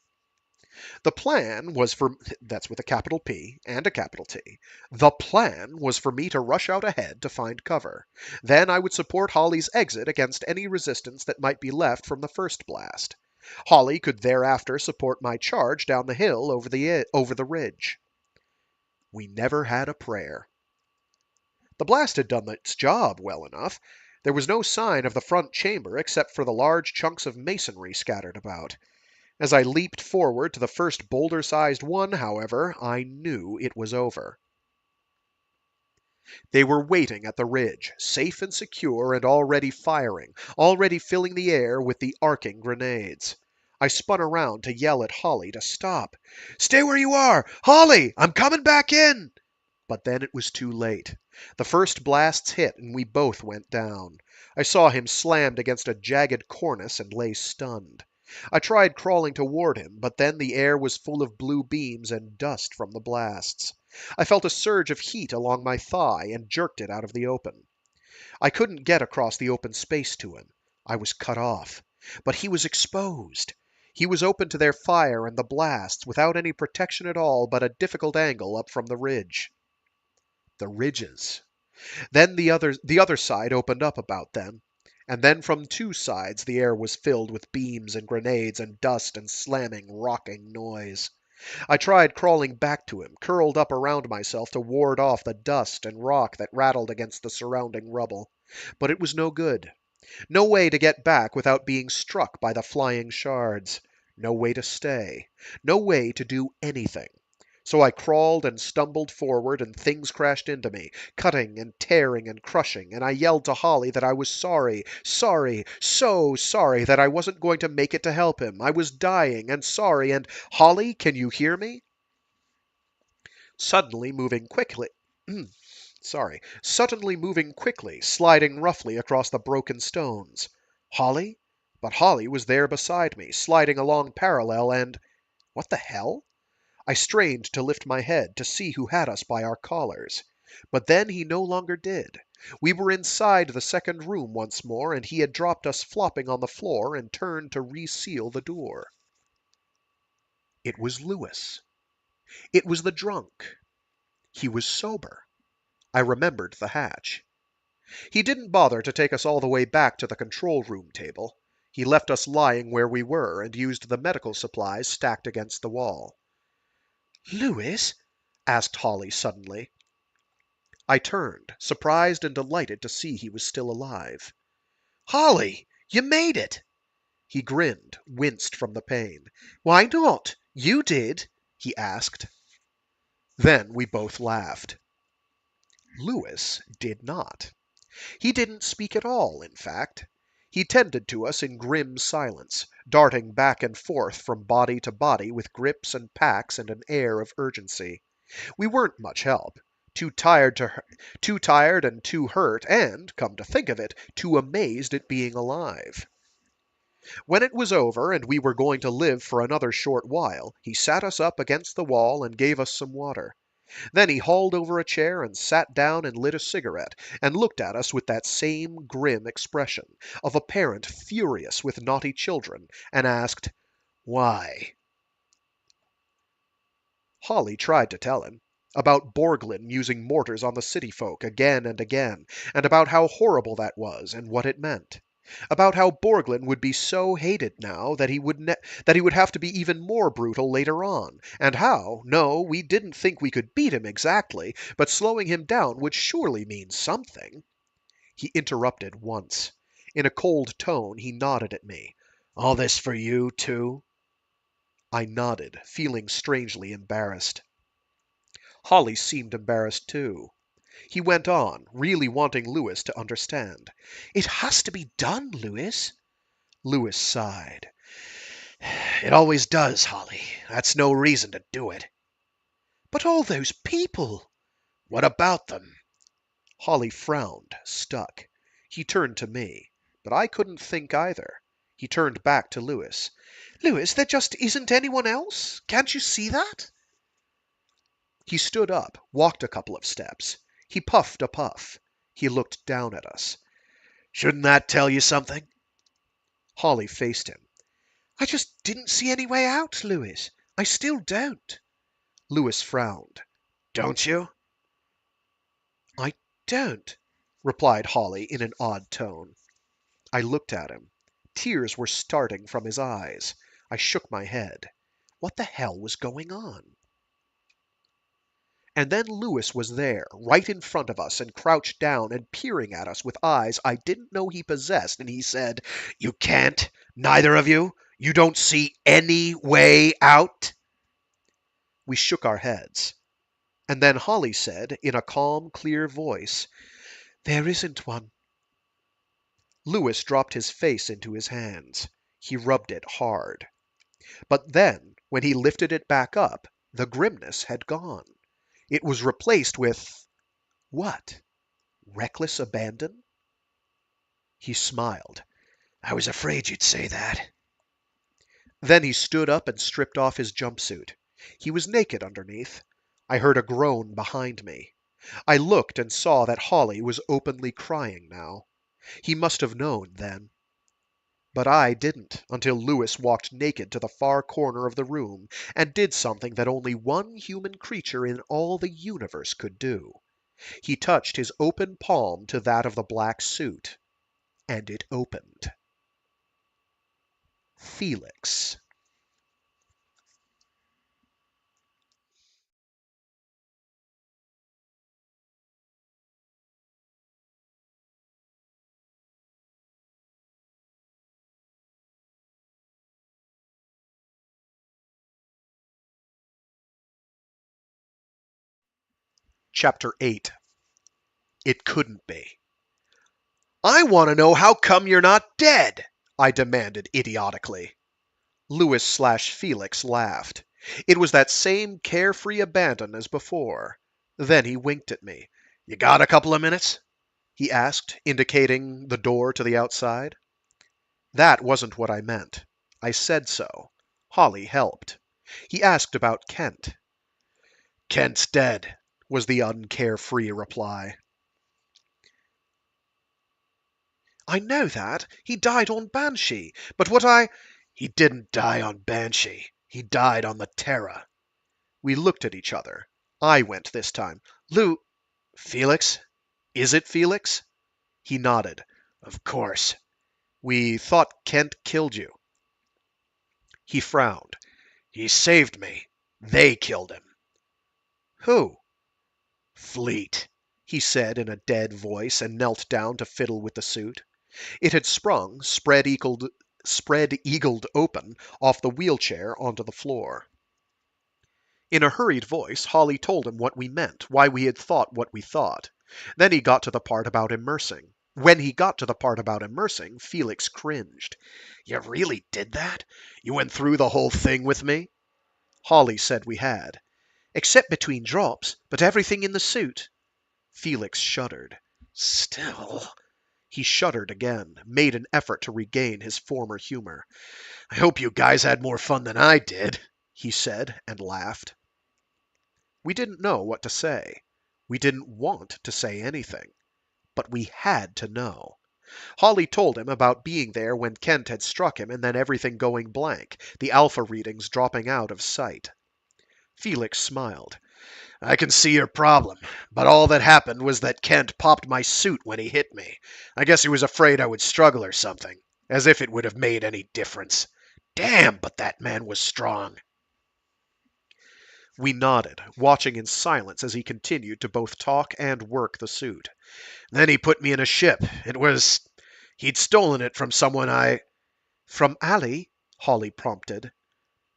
The plan was for... That's with a capital P and a capital T. The plan was for me to rush out ahead to find cover. Then I would support Holly's exit against any resistance that might be left from the first blast. Holly could thereafter support my charge down the hill over the ridge. We never had a prayer. The blast had done its job well enough. There was no sign of the front chamber except for the large chunks of masonry scattered about. As I leaped forward to the first boulder-sized one, however, I knew it was over. They were waiting at the ridge, safe and secure and already firing, already filling the air with the arcing grenades. I spun around to yell at Holly to stop. "Stay where you are! Holly, I'm coming back in!" But then it was too late. The first blasts hit and we both went down. I saw him slammed against a jagged cornice and lay stunned. I tried crawling toward him, but then the air was full of blue beams and dust from the blasts. I felt a surge of heat along my thigh and jerked it out of the open. I couldn't get across the open space to him. I was cut off. But he was exposed. He was open to their fire and the blasts without any protection at all but a difficult angle up from the ridge. The ridges. Then the other side opened up about them. And then from 2 sides the air was filled with beams and grenades and dust and slamming, rocking noise. I tried crawling back to him, curled up around myself to ward off the dust and rock that rattled against the surrounding rubble. But it was no good. No way to get back without being struck by the flying shards. No way to stay. No way to do anything. So I crawled and stumbled forward, and things crashed into me, cutting and tearing and crushing, and I yelled to Holly that I was sorry, sorry, so sorry that I wasn't going to make it to help him. I was dying and sorry, and Holly, can you hear me? Suddenly moving quickly, sliding roughly across the broken stones. Holly? But Holly was there beside me, sliding along parallel, and... What the hell? I strained to lift my head to see who had us by our collars. But then he no longer did. We were inside the second room once more, and he had dropped us flopping on the floor and turned to reseal the door. It was Lewis. It was the drunk. He was sober. I remembered the hatch. He didn't bother to take us all the way back to the control room table. He left us lying where we were and used the medical supplies stacked against the wall. Lewis? Asked Holly suddenly. I turned, surprised and delighted to see he was still alive. Holly, you made it! He grinned, winced from the pain. Why not? You did, he asked. Then we both laughed. Lewis did not. He didn't speak at all, in fact. He tended to us in grim silence, darting back and forth from body to body with grips and packs and an air of urgency. We weren't much help. Too tired and too hurt, and, come to think of it, too amazed at being alive. When it was over and we were going to live for another short while, he sat us up against the wall and gave us some water. Then he hauled over a chair and sat down and lit a cigarette, and looked at us with that same grim expression of a parent furious with naughty children, and asked, Why? Holly tried to tell him. About Borglyn using mortars on the city folk again and again, and about how horrible that was, and what it meant. About how Borglyn would be so hated now that he would have to be even more brutal later on, and how, no, we didn't think we could beat him exactly, but slowing him down would surely mean something. He interrupted once. In a cold tone he nodded at me. All this for you, too? I nodded, feeling strangely embarrassed. Holly seemed embarrassed too. He went on, really wanting Lewis to understand. It has to be done, Lewis. Lewis sighed. It always does, Holly. That's no reason to do it. But all those people. What about them? Holly frowned, stuck. He turned to me, but I couldn't think either. He turned back to Lewis. Lewis, there just isn't anyone else. Can't you see that? He stood up, walked a couple of steps. He puffed a puff. He looked down at us. Shouldn't that tell you something? Holly faced him. I just didn't see any way out, Lewis. I still don't. Lewis frowned. Don't you? I don't, replied Holly in an odd tone. I looked at him. Tears were starting from his eyes. I shook my head. What the hell was going on? And then Lewis was there, right in front of us, and crouched down and peering at us with eyes I didn't know he possessed, and he said, You can't? Neither of you? You don't see any way out? We shook our heads. And then Holly said, in a calm, clear voice, There isn't one. Lewis dropped his face into his hands. He rubbed it hard. But then, when he lifted it back up, the grimness had gone. It was replaced with what? Reckless abandon? He smiled. I was afraid you'd say that. Then he stood up and stripped off his jumpsuit. He was naked underneath. I heard a groan behind me. I looked and saw that Holly was openly crying now. He must have known then. But I didn't until Lewis walked naked to the far corner of the room and did something that only one human creature in all the universe could do. He touched his open palm to that of the black suit, and it opened. Felix. Chapter 8. It couldn't be. I want to know how come you're not dead, I demanded idiotically. Lewis/Felix laughed. It was that same carefree abandon as before. Then he winked at me. You got a couple of minutes? He asked, indicating the door to the outside. That wasn't what I meant. I said so. Holly helped. He asked about Kent. Kent's dead, was the uncarefree reply. I know that. He died on Banshee. But He didn't die on Banshee. He died on the Terra. We looked at each other. I went this time. Felix? Is it Felix? He nodded. Of course. We thought Kent killed you. He frowned. He saved me. They killed him. Who? Fleet, he said in a dead voice, and knelt down to fiddle with the suit. It had sprung, spread-eagled open, off the wheelchair onto the floor. In a hurried voice, Holly told him what we meant, why we had thought what we thought. Then he got to the part about immersing. When he got to the part about immersing, Felix cringed. You really did that? You went through the whole thing with me? Holly said we had. Except between drops, but everything in the suit. Felix shuddered. Still... He shuddered again, made an effort to regain his former humor. I hope you guys had more fun than I did, he said, and laughed. We didn't know what to say. We didn't want to say anything. But we had to know. Holly told him about being there when Kent had struck him and then everything going blank, the alpha readings dropping out of sight. Felix smiled. I can see your problem, but all that happened was that Kent popped my suit when he hit me. I guess he was afraid I would struggle or something, as if it would have made any difference. Damn, but that man was strong. We nodded, watching in silence as he continued to both talk and work the suit. Then he put me in a ship. He'd stolen it from someone From Allie? Holly prompted.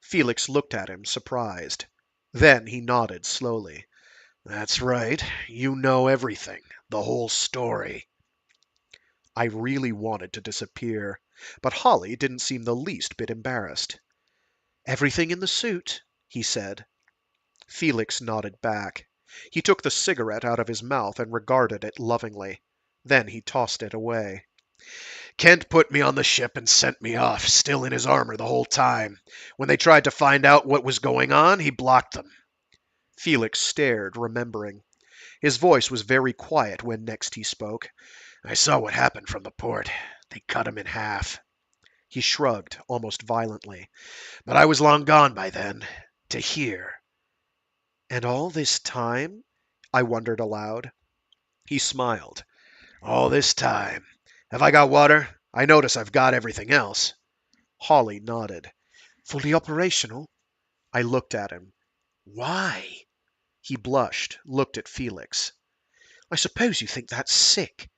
Felix looked at him, surprised. Then he nodded slowly. That's right. You know everything. The whole story. I really wanted to disappear, but Holly didn't seem the least bit embarrassed. Everything in the suit, he said. Felix nodded back. He took the cigarette out of his mouth and regarded it lovingly. Then he tossed it away. Kent put me on the ship and sent me off, still in his armor the whole time. When they tried to find out what was going on, he blocked them. Felix stared, remembering. His voice was very quiet when next he spoke. I saw what happened from the port. They cut him in half. He shrugged, almost violently. But I was long gone by then. To here. And all this time? I wondered aloud. He smiled. All this time. Have I got water? I notice I've got everything else. Holly nodded. Fully operational? I looked at him. Why? He blushed, looked at Felix. I suppose you think that's sick.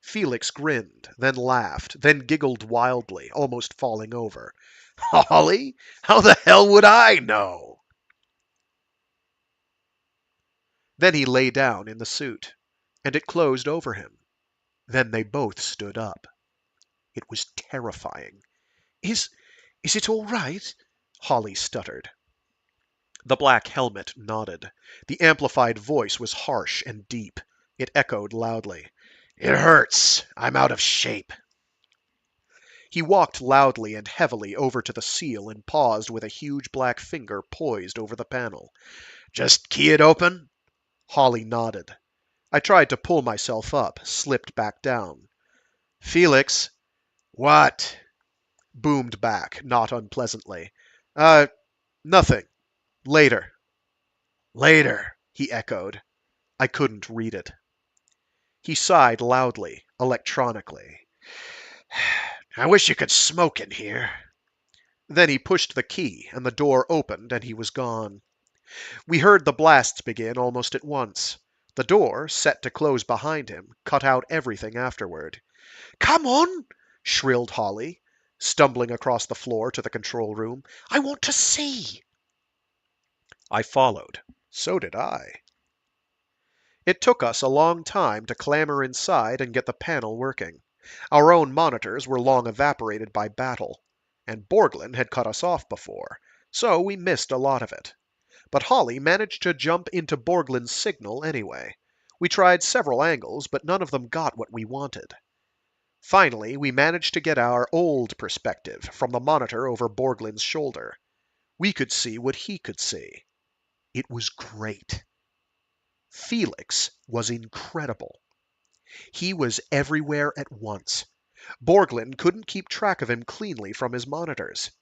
Felix grinned, then laughed, then giggled wildly, almost falling over. Holly? How the hell would I know? Then he lay down in the suit, and it closed over him. Then they both stood up. It was terrifying. Is it all right? Holly stuttered. The black helmet nodded. The amplified voice was harsh and deep. It echoed loudly. It hurts. I'm out of shape. He walked loudly and heavily over to the seal and paused with a huge black finger poised over the panel. Just key it open? Holly nodded. I tried to pull myself up, slipped back down. Felix. What? Boomed back, not unpleasantly. Nothing. Later. Later, he echoed. I couldn't read it. He sighed loudly, electronically. I wish you could smoke in here. Then he pushed the key, and the door opened, and he was gone. We heard the blasts begin almost at once. The door, set to close behind him, cut out everything afterward. Come on! Shrilled Holly, stumbling across the floor to the control room. I want to see! I followed. So did I. It took us a long time to clamber inside and get the panel working. Our own monitors were long evaporated by battle, and Borglyn had cut us off before, so we missed a lot of it. But Holly managed to jump into Borglyn's signal anyway. We tried several angles, but none of them got what we wanted. Finally, we managed to get our old perspective from the monitor over Borglyn's shoulder. We could see what he could see. It was great. Felix was incredible. He was everywhere at once. Borglyn couldn't keep track of him cleanly from his monitors.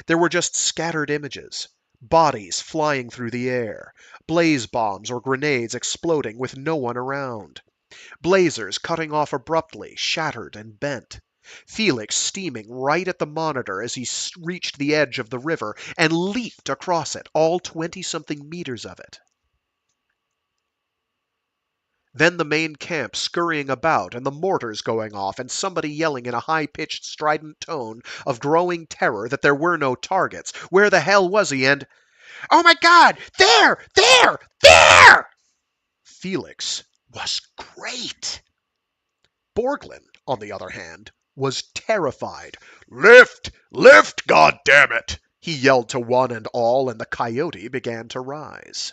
There were just scattered images, bodies flying through the air, blaze bombs or grenades exploding with no one around, blazers cutting off abruptly, shattered and bent. Felix steaming right at the monitor as he reached the edge of the river and leaped across it, all 20-something meters of it. Then the main camp scurrying about, and the mortars going off, and somebody yelling in a high-pitched, strident tone of growing terror that there were no targets. Where the hell was he? And, "Oh my God! There! There! There!" Felix was great. Borglyn, on the other hand, was terrified. "Lift! Lift, goddammit!" he yelled to one and all, and the coyote began to rise.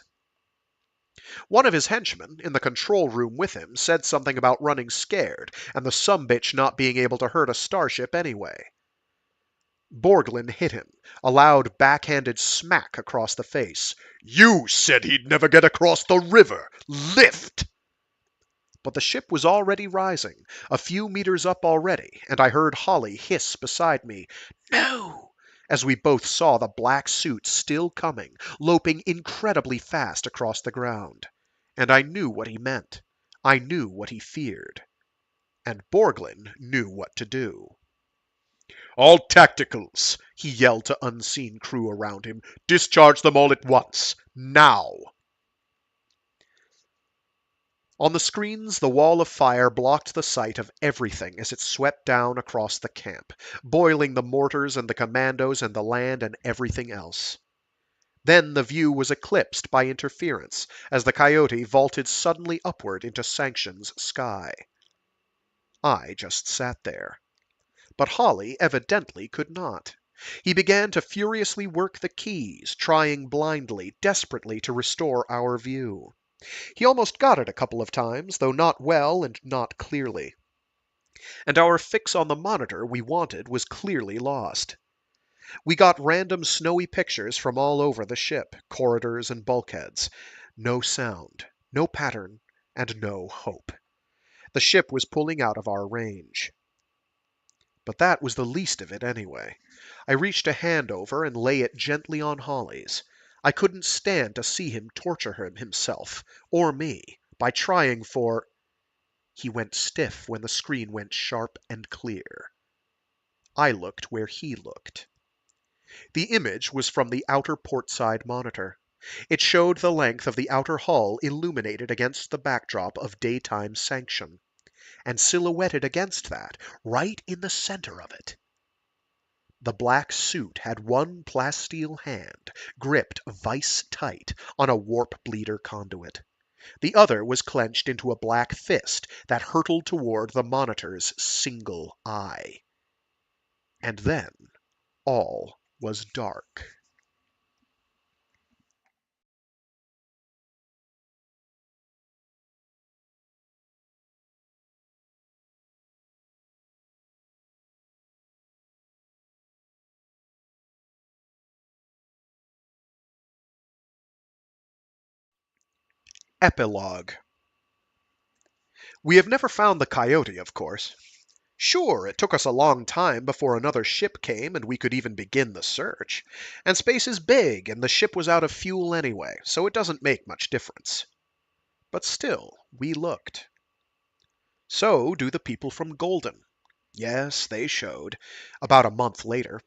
One of his henchmen, in the control room with him, said something about running scared, and the sumbitch not being able to hurt a starship anyway. Borglyn hit him, a loud backhanded smack across the face. "You said he'd never get across the river! Lift!" But the ship was already rising, a few meters up already, and I heard Holly hiss beside me, "No!" as we both saw the black suit still coming, loping incredibly fast across the ground. And I knew what he meant. I knew what he feared. And Borglyn knew what to do. "All tacticals!" he yelled to unseen crew around him. "Discharge them all at once! Now!" On the screens, the wall of fire blocked the sight of everything as it swept down across the camp, boiling the mortars and the commandos and the land and everything else. Then the view was eclipsed by interference as the coyote vaulted suddenly upward into Sanction's sky. I just sat there. But Holly evidently could not. He began to furiously work the keys, trying blindly, desperately to restore our view. He almost got it a couple of times, though not well and not clearly. And our fix on the monitor we wanted was clearly lost. We got random snowy pictures from all over the ship, corridors and bulkheads. No sound, no pattern, and no hope. The ship was pulling out of our range. But that was the least of it anyway. I reached a hand over and lay it gently on Holly's. I couldn't stand to see him torture himself, or me, by trying for... He went stiff when the screen went sharp and clear. I looked where he looked. The image was from the outer portside monitor. It showed the length of the outer hull illuminated against the backdrop of daytime Sanction. And silhouetted against that, right in the center of it, the black suit had one plasteel hand gripped vice-tight on a warp bleeder conduit. The other was clenched into a black fist that hurtled toward the monitor's single eye. And then all was dark. Epilogue. We have never found the coyote, of course. Sure, it took us a long time before another ship came and we could even begin the search. And space is big, and the ship was out of fuel anyway, so it doesn't make much difference. But still, we looked. So do the people from Golden. Yes, they showed. About a month later.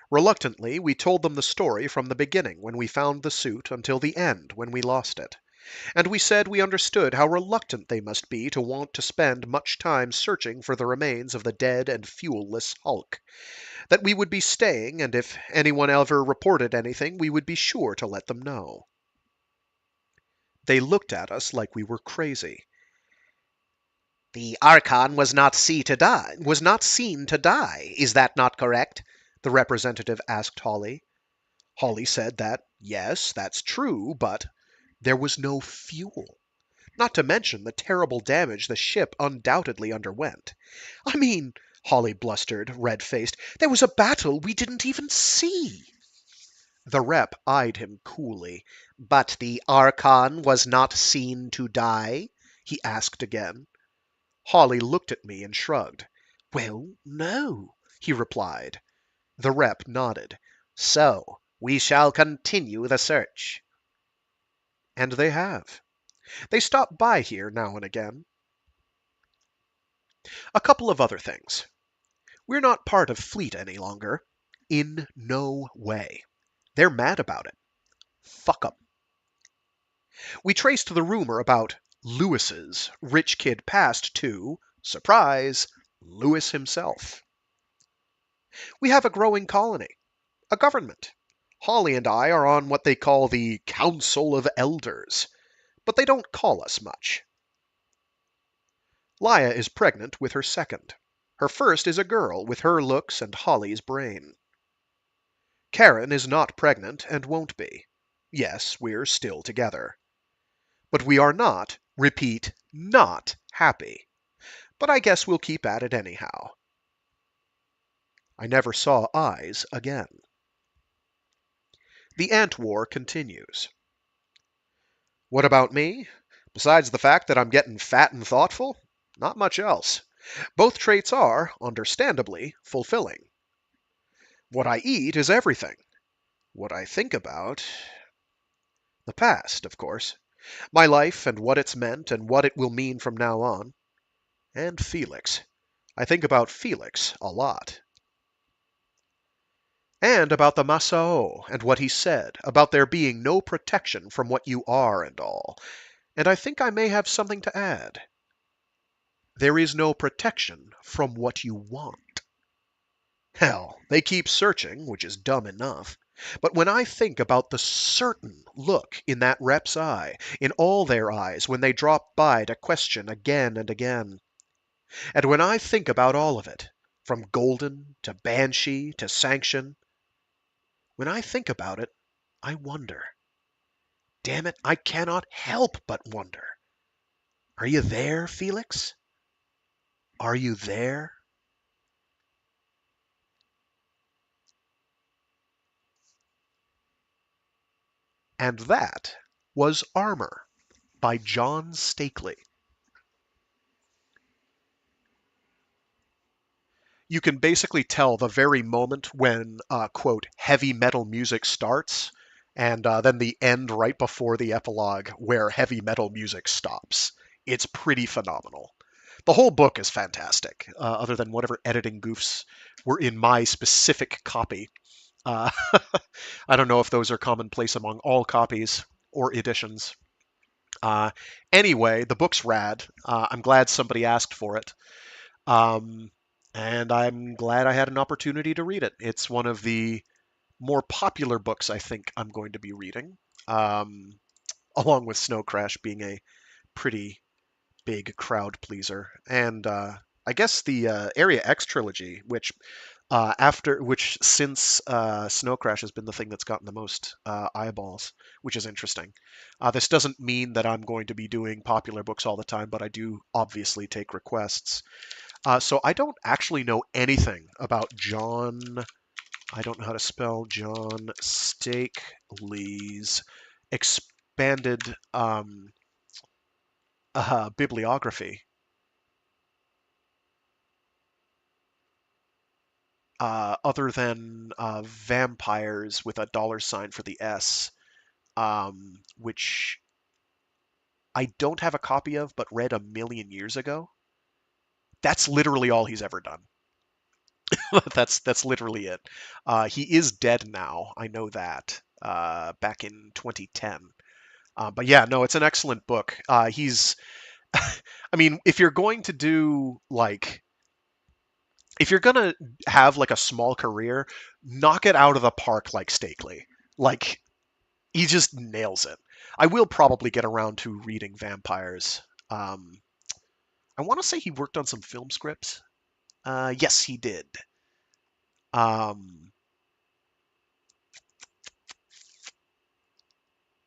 Reluctantly, we told them the story from the beginning when we found the suit until the end when we lost it. And we said we understood how reluctant they must be to want to spend much time searching for the remains of the dead and fuelless hulk. That we would be staying, and if anyone ever reported anything, we would be sure to let them know. They looked at us like we were crazy. "The Archon was not seen to die. Is that not correct?" the representative asked Holly. Holly said that, yes, that's true, but there was no fuel. Not to mention the terrible damage the ship undoubtedly underwent. "I mean," Holly blustered, red-faced, "there was a battle we didn't even see." The rep eyed him coolly. "But the Archon was not seen to die?" he asked again. Holly looked at me and shrugged. "Well, no," he replied. The rep nodded. "So, we shall continue the search." And they have. They stop by here now and again. A couple of other things. We're not part of Fleet any longer. In no way. They're mad about it. Fuck 'em. We traced the rumor about Lewis's rich kid passed to, surprise, Lewis himself. We have a growing colony, a government. Holly and I are on what they call the Council of Elders, but they don't call us much. Laya is pregnant with her second. Her first is a girl with her looks and Holly's brain. Karen is not pregnant and won't be. Yes, we're still together. But we are not, repeat, not happy. But I guess we'll keep at it anyhow. I never saw eyes again. The ant war continues. What about me? Besides the fact that I'm getting fat and thoughtful, not much else. Both traits are, understandably, fulfilling. What I eat is everything. What I think about... the past, of course. My life and what it's meant and what it will mean from now on. And Felix. I think about Felix a lot. And about the Masao and what he said, about there being no protection from what you are and all. And I think I may have something to add. There is no protection from what you want. Hell, they keep searching, which is dumb enough. But when I think about the certain look in that rep's eye, in all their eyes when they drop by to question again and again, and when I think about all of it, from Golden to Banshee to Sanction, when I think about it, I wonder. Damn it, I cannot help but wonder. Are you there, Felix? Are you there? And that was Armor by John Steakley. You can basically tell the very moment when, quote, heavy metal music starts, and then the end right before the epilogue where heavy metal music stops. It's pretty phenomenal. The whole book is fantastic, other than whatever editing goofs were in my specific copy. Uh, I don't know if those are commonplace among all copies or editions. Uh, anyway, the book's rad. I'm glad somebody asked for it. Um, and I'm glad I had an opportunity to read it. It's one of the more popular books I think I'm going to be reading, um, along with Snow Crash being a pretty big crowd pleaser. And I guess the Area X trilogy, which since Snow Crash has been the thing that's gotten the most eyeballs, which is interesting. This doesn't mean that I'm going to be doing popular books all the time, but I do obviously take requests. So I don't actually know anything about John. I don't know how to spell John Steakley's expanded bibliography. Other than vampires with a dollar sign for the S, which I don't have a copy of but read a million years ago. That's literally all he's ever done. That's literally it. He is dead now. I know that. Back in 2010. But yeah, no, it's an excellent book. I mean, if you're going to do like, if you're gonna have like a small career, knock it out of the park like Stakely. Like, he just nails it. I will probably get around to reading Vampires. I want to say he worked on some film scripts. Yes, he did. Um,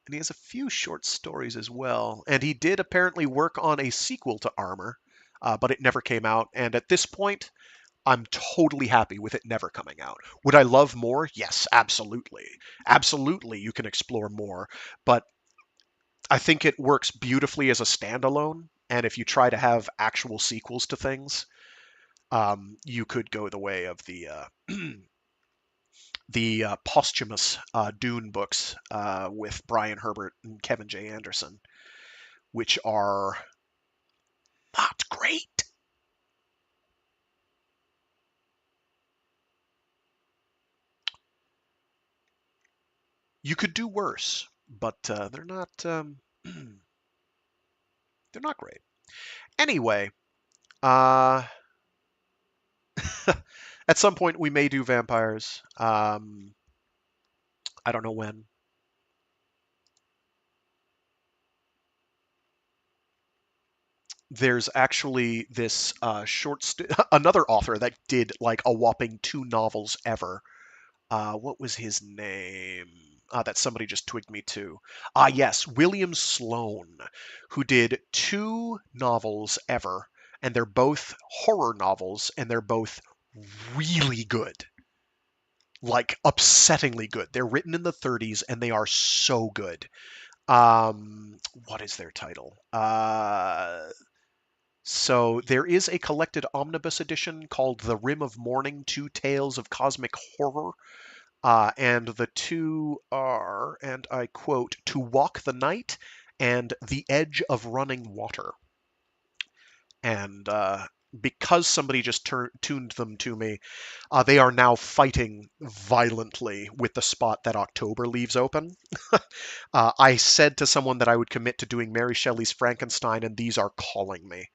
and he has a few short stories as well. And he did apparently work on a sequel to Armor, but it never came out. And at this point, I'm totally happy with it never coming out. Would I love more? Yes, absolutely. Absolutely, you can explore more. But I think it works beautifully as a standalone. And if you try to have actual sequels to things, you could go the way of the posthumous Dune books with Brian Herbert and Kevin J. Anderson, which are not great. You could do worse, but they're not. They're not great. Anyway, uh, at some point we may do vampires. I don't know when. There's actually this another author that did like a whopping 2 novels ever. What was his name? That somebody just twigged me to. Yes, William Sloane, who did 2 novels ever, and they're both horror novels, and they're both really good, like upsettingly good. They're written in the 30s, and they are so good. What is their title? So there is a collected omnibus edition called The Rim of Morning: Two Tales of Cosmic Horror. And the two are, and I quote, To Walk the Night and The Edge of Running Water. And because somebody just tuned them to me, they are now fighting violently with the spot that October leaves open. I said to someone that I would commit to doing Mary Shelley's Frankenstein, and these are calling me.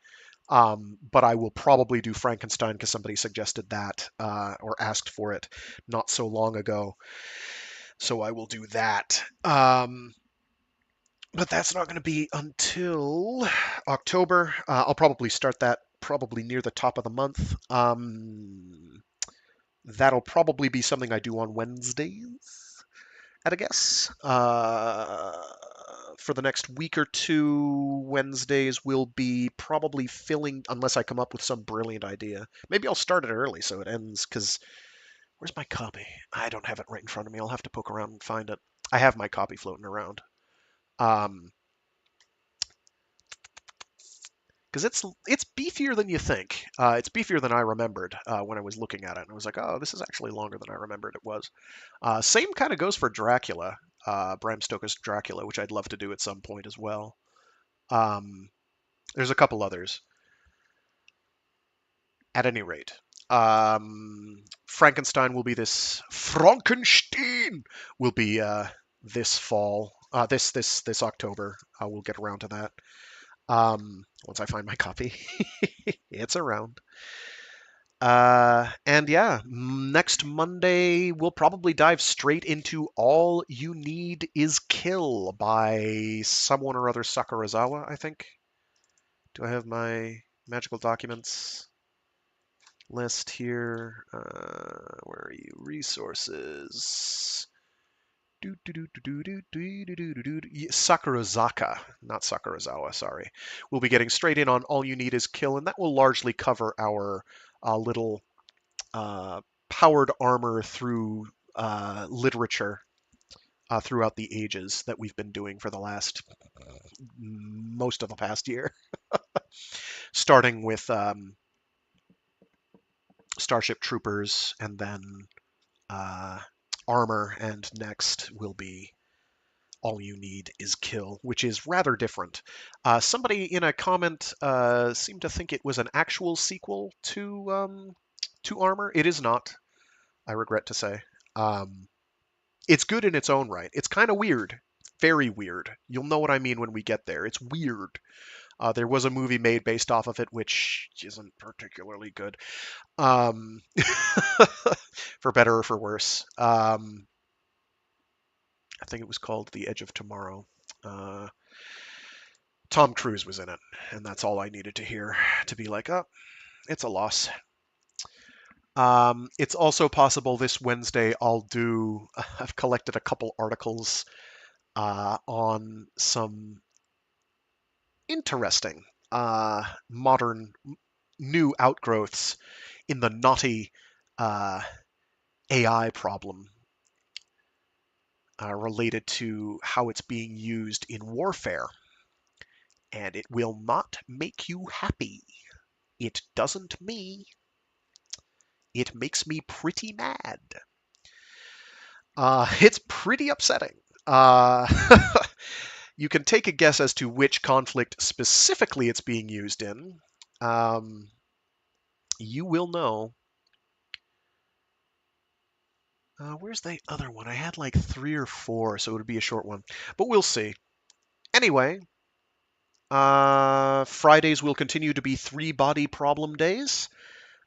But I will probably do Frankenstein because somebody suggested that or asked for it not so long ago. So I will do that. But that's not going to be until October. I'll probably start that probably near the top of the month. That'll probably be something I do on Wednesdays, at a guess. For the next week or two, Wednesdays will be probably filling, unless I come up with some brilliant idea. Maybe I'll start it early so it ends, because where's my copy? I don't have it right in front of me. I'll have to poke around and find it. I have my copy floating around. Because it's beefier than you think. It's beefier than I remembered when I was looking at it. And I was like, oh, this is actually longer than I remembered it was. Same kind of goes for Dracula, Bram Stoker's Dracula, which I'd love to do at some point as well. There's a couple others. At any rate, Frankenstein will be this. Frankenstein will be this fall. This October. We'll get around to that. Once I find my copy, it's around. And yeah, next Monday we'll probably dive straight into All You Need Is Kill by someone or other Sakurazawa, I think. Do I have my magical documents list here? Where are you? Resources. Sakurazaka, not Sakurazawa, sorry. We'll be getting straight in on All You Need Is Kill, and that will largely cover our little powered armor through literature throughout the ages that we've been doing for the last most of the past year. Starting with Starship Troopers and then armor, and next will be All You Need Is Kill, which is rather different. Somebody in a comment seemed to think it was an actual sequel to Armor. It is not, I regret to say. It's good in its own right. It's kind of weird. Very weird. You'll know what I mean when we get there. It's weird. There was a movie made based off of it, which isn't particularly good. For better or for worse. I think it was called The Edge of Tomorrow. Tom Cruise was in it, and that's all I needed to hear to be like, oh, it's a loss. It's also possible this Wednesday I've collected a couple articles on some interesting modern new outgrowths in the knotty AI problem related to how it's being used in warfare. And it will not make you happy. It doesn't me. It makes me pretty mad. It's pretty upsetting. You can take a guess as to which conflict specifically it's being used in. You will know. Where's the other one? I had like 3 or 4, so it would be a short one. But we'll see. Anyway, Fridays will continue to be 3 body problem days.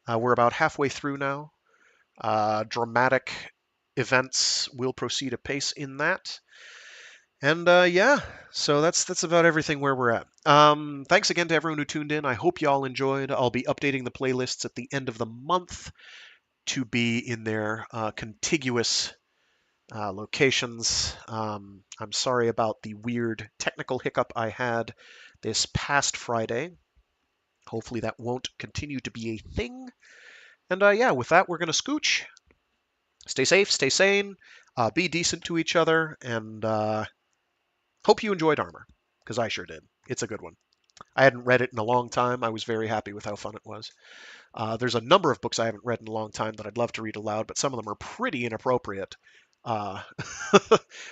We're about halfway through now. Dramatic events will proceed apace in that. And yeah, so that's about everything where we're at. Thanks again to everyone who tuned in. I hope you all enjoyed. I'll be updating the playlists at the end of the month to be in their contiguous locations. I'm sorry about the weird technical hiccup I had this past Friday. Hopefully that won't continue to be a thing. And yeah, with that, we're going to scooch. Stay safe, stay sane, be decent to each other, and hope you enjoyed Armor, because I sure did. It's a good one. I hadn't read it in a long time. I was very happy with how fun it was. There's a number of books I haven't read in a long time that I'd love to read aloud, but some of them are pretty inappropriate uh,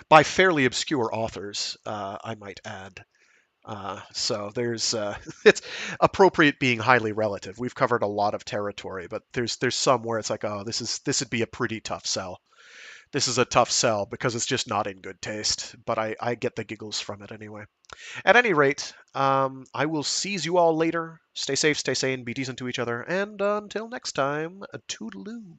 by fairly obscure authors, I might add. So there's it's appropriate being highly relative. We've covered a lot of territory, but there's some where it's like, oh, this would be a pretty tough sell. This is a tough sell because it's just not in good taste. But I get the giggles from it anyway. At any rate, I will seize you all later. Stay safe, stay sane, be decent to each other, and until next time, toodaloo.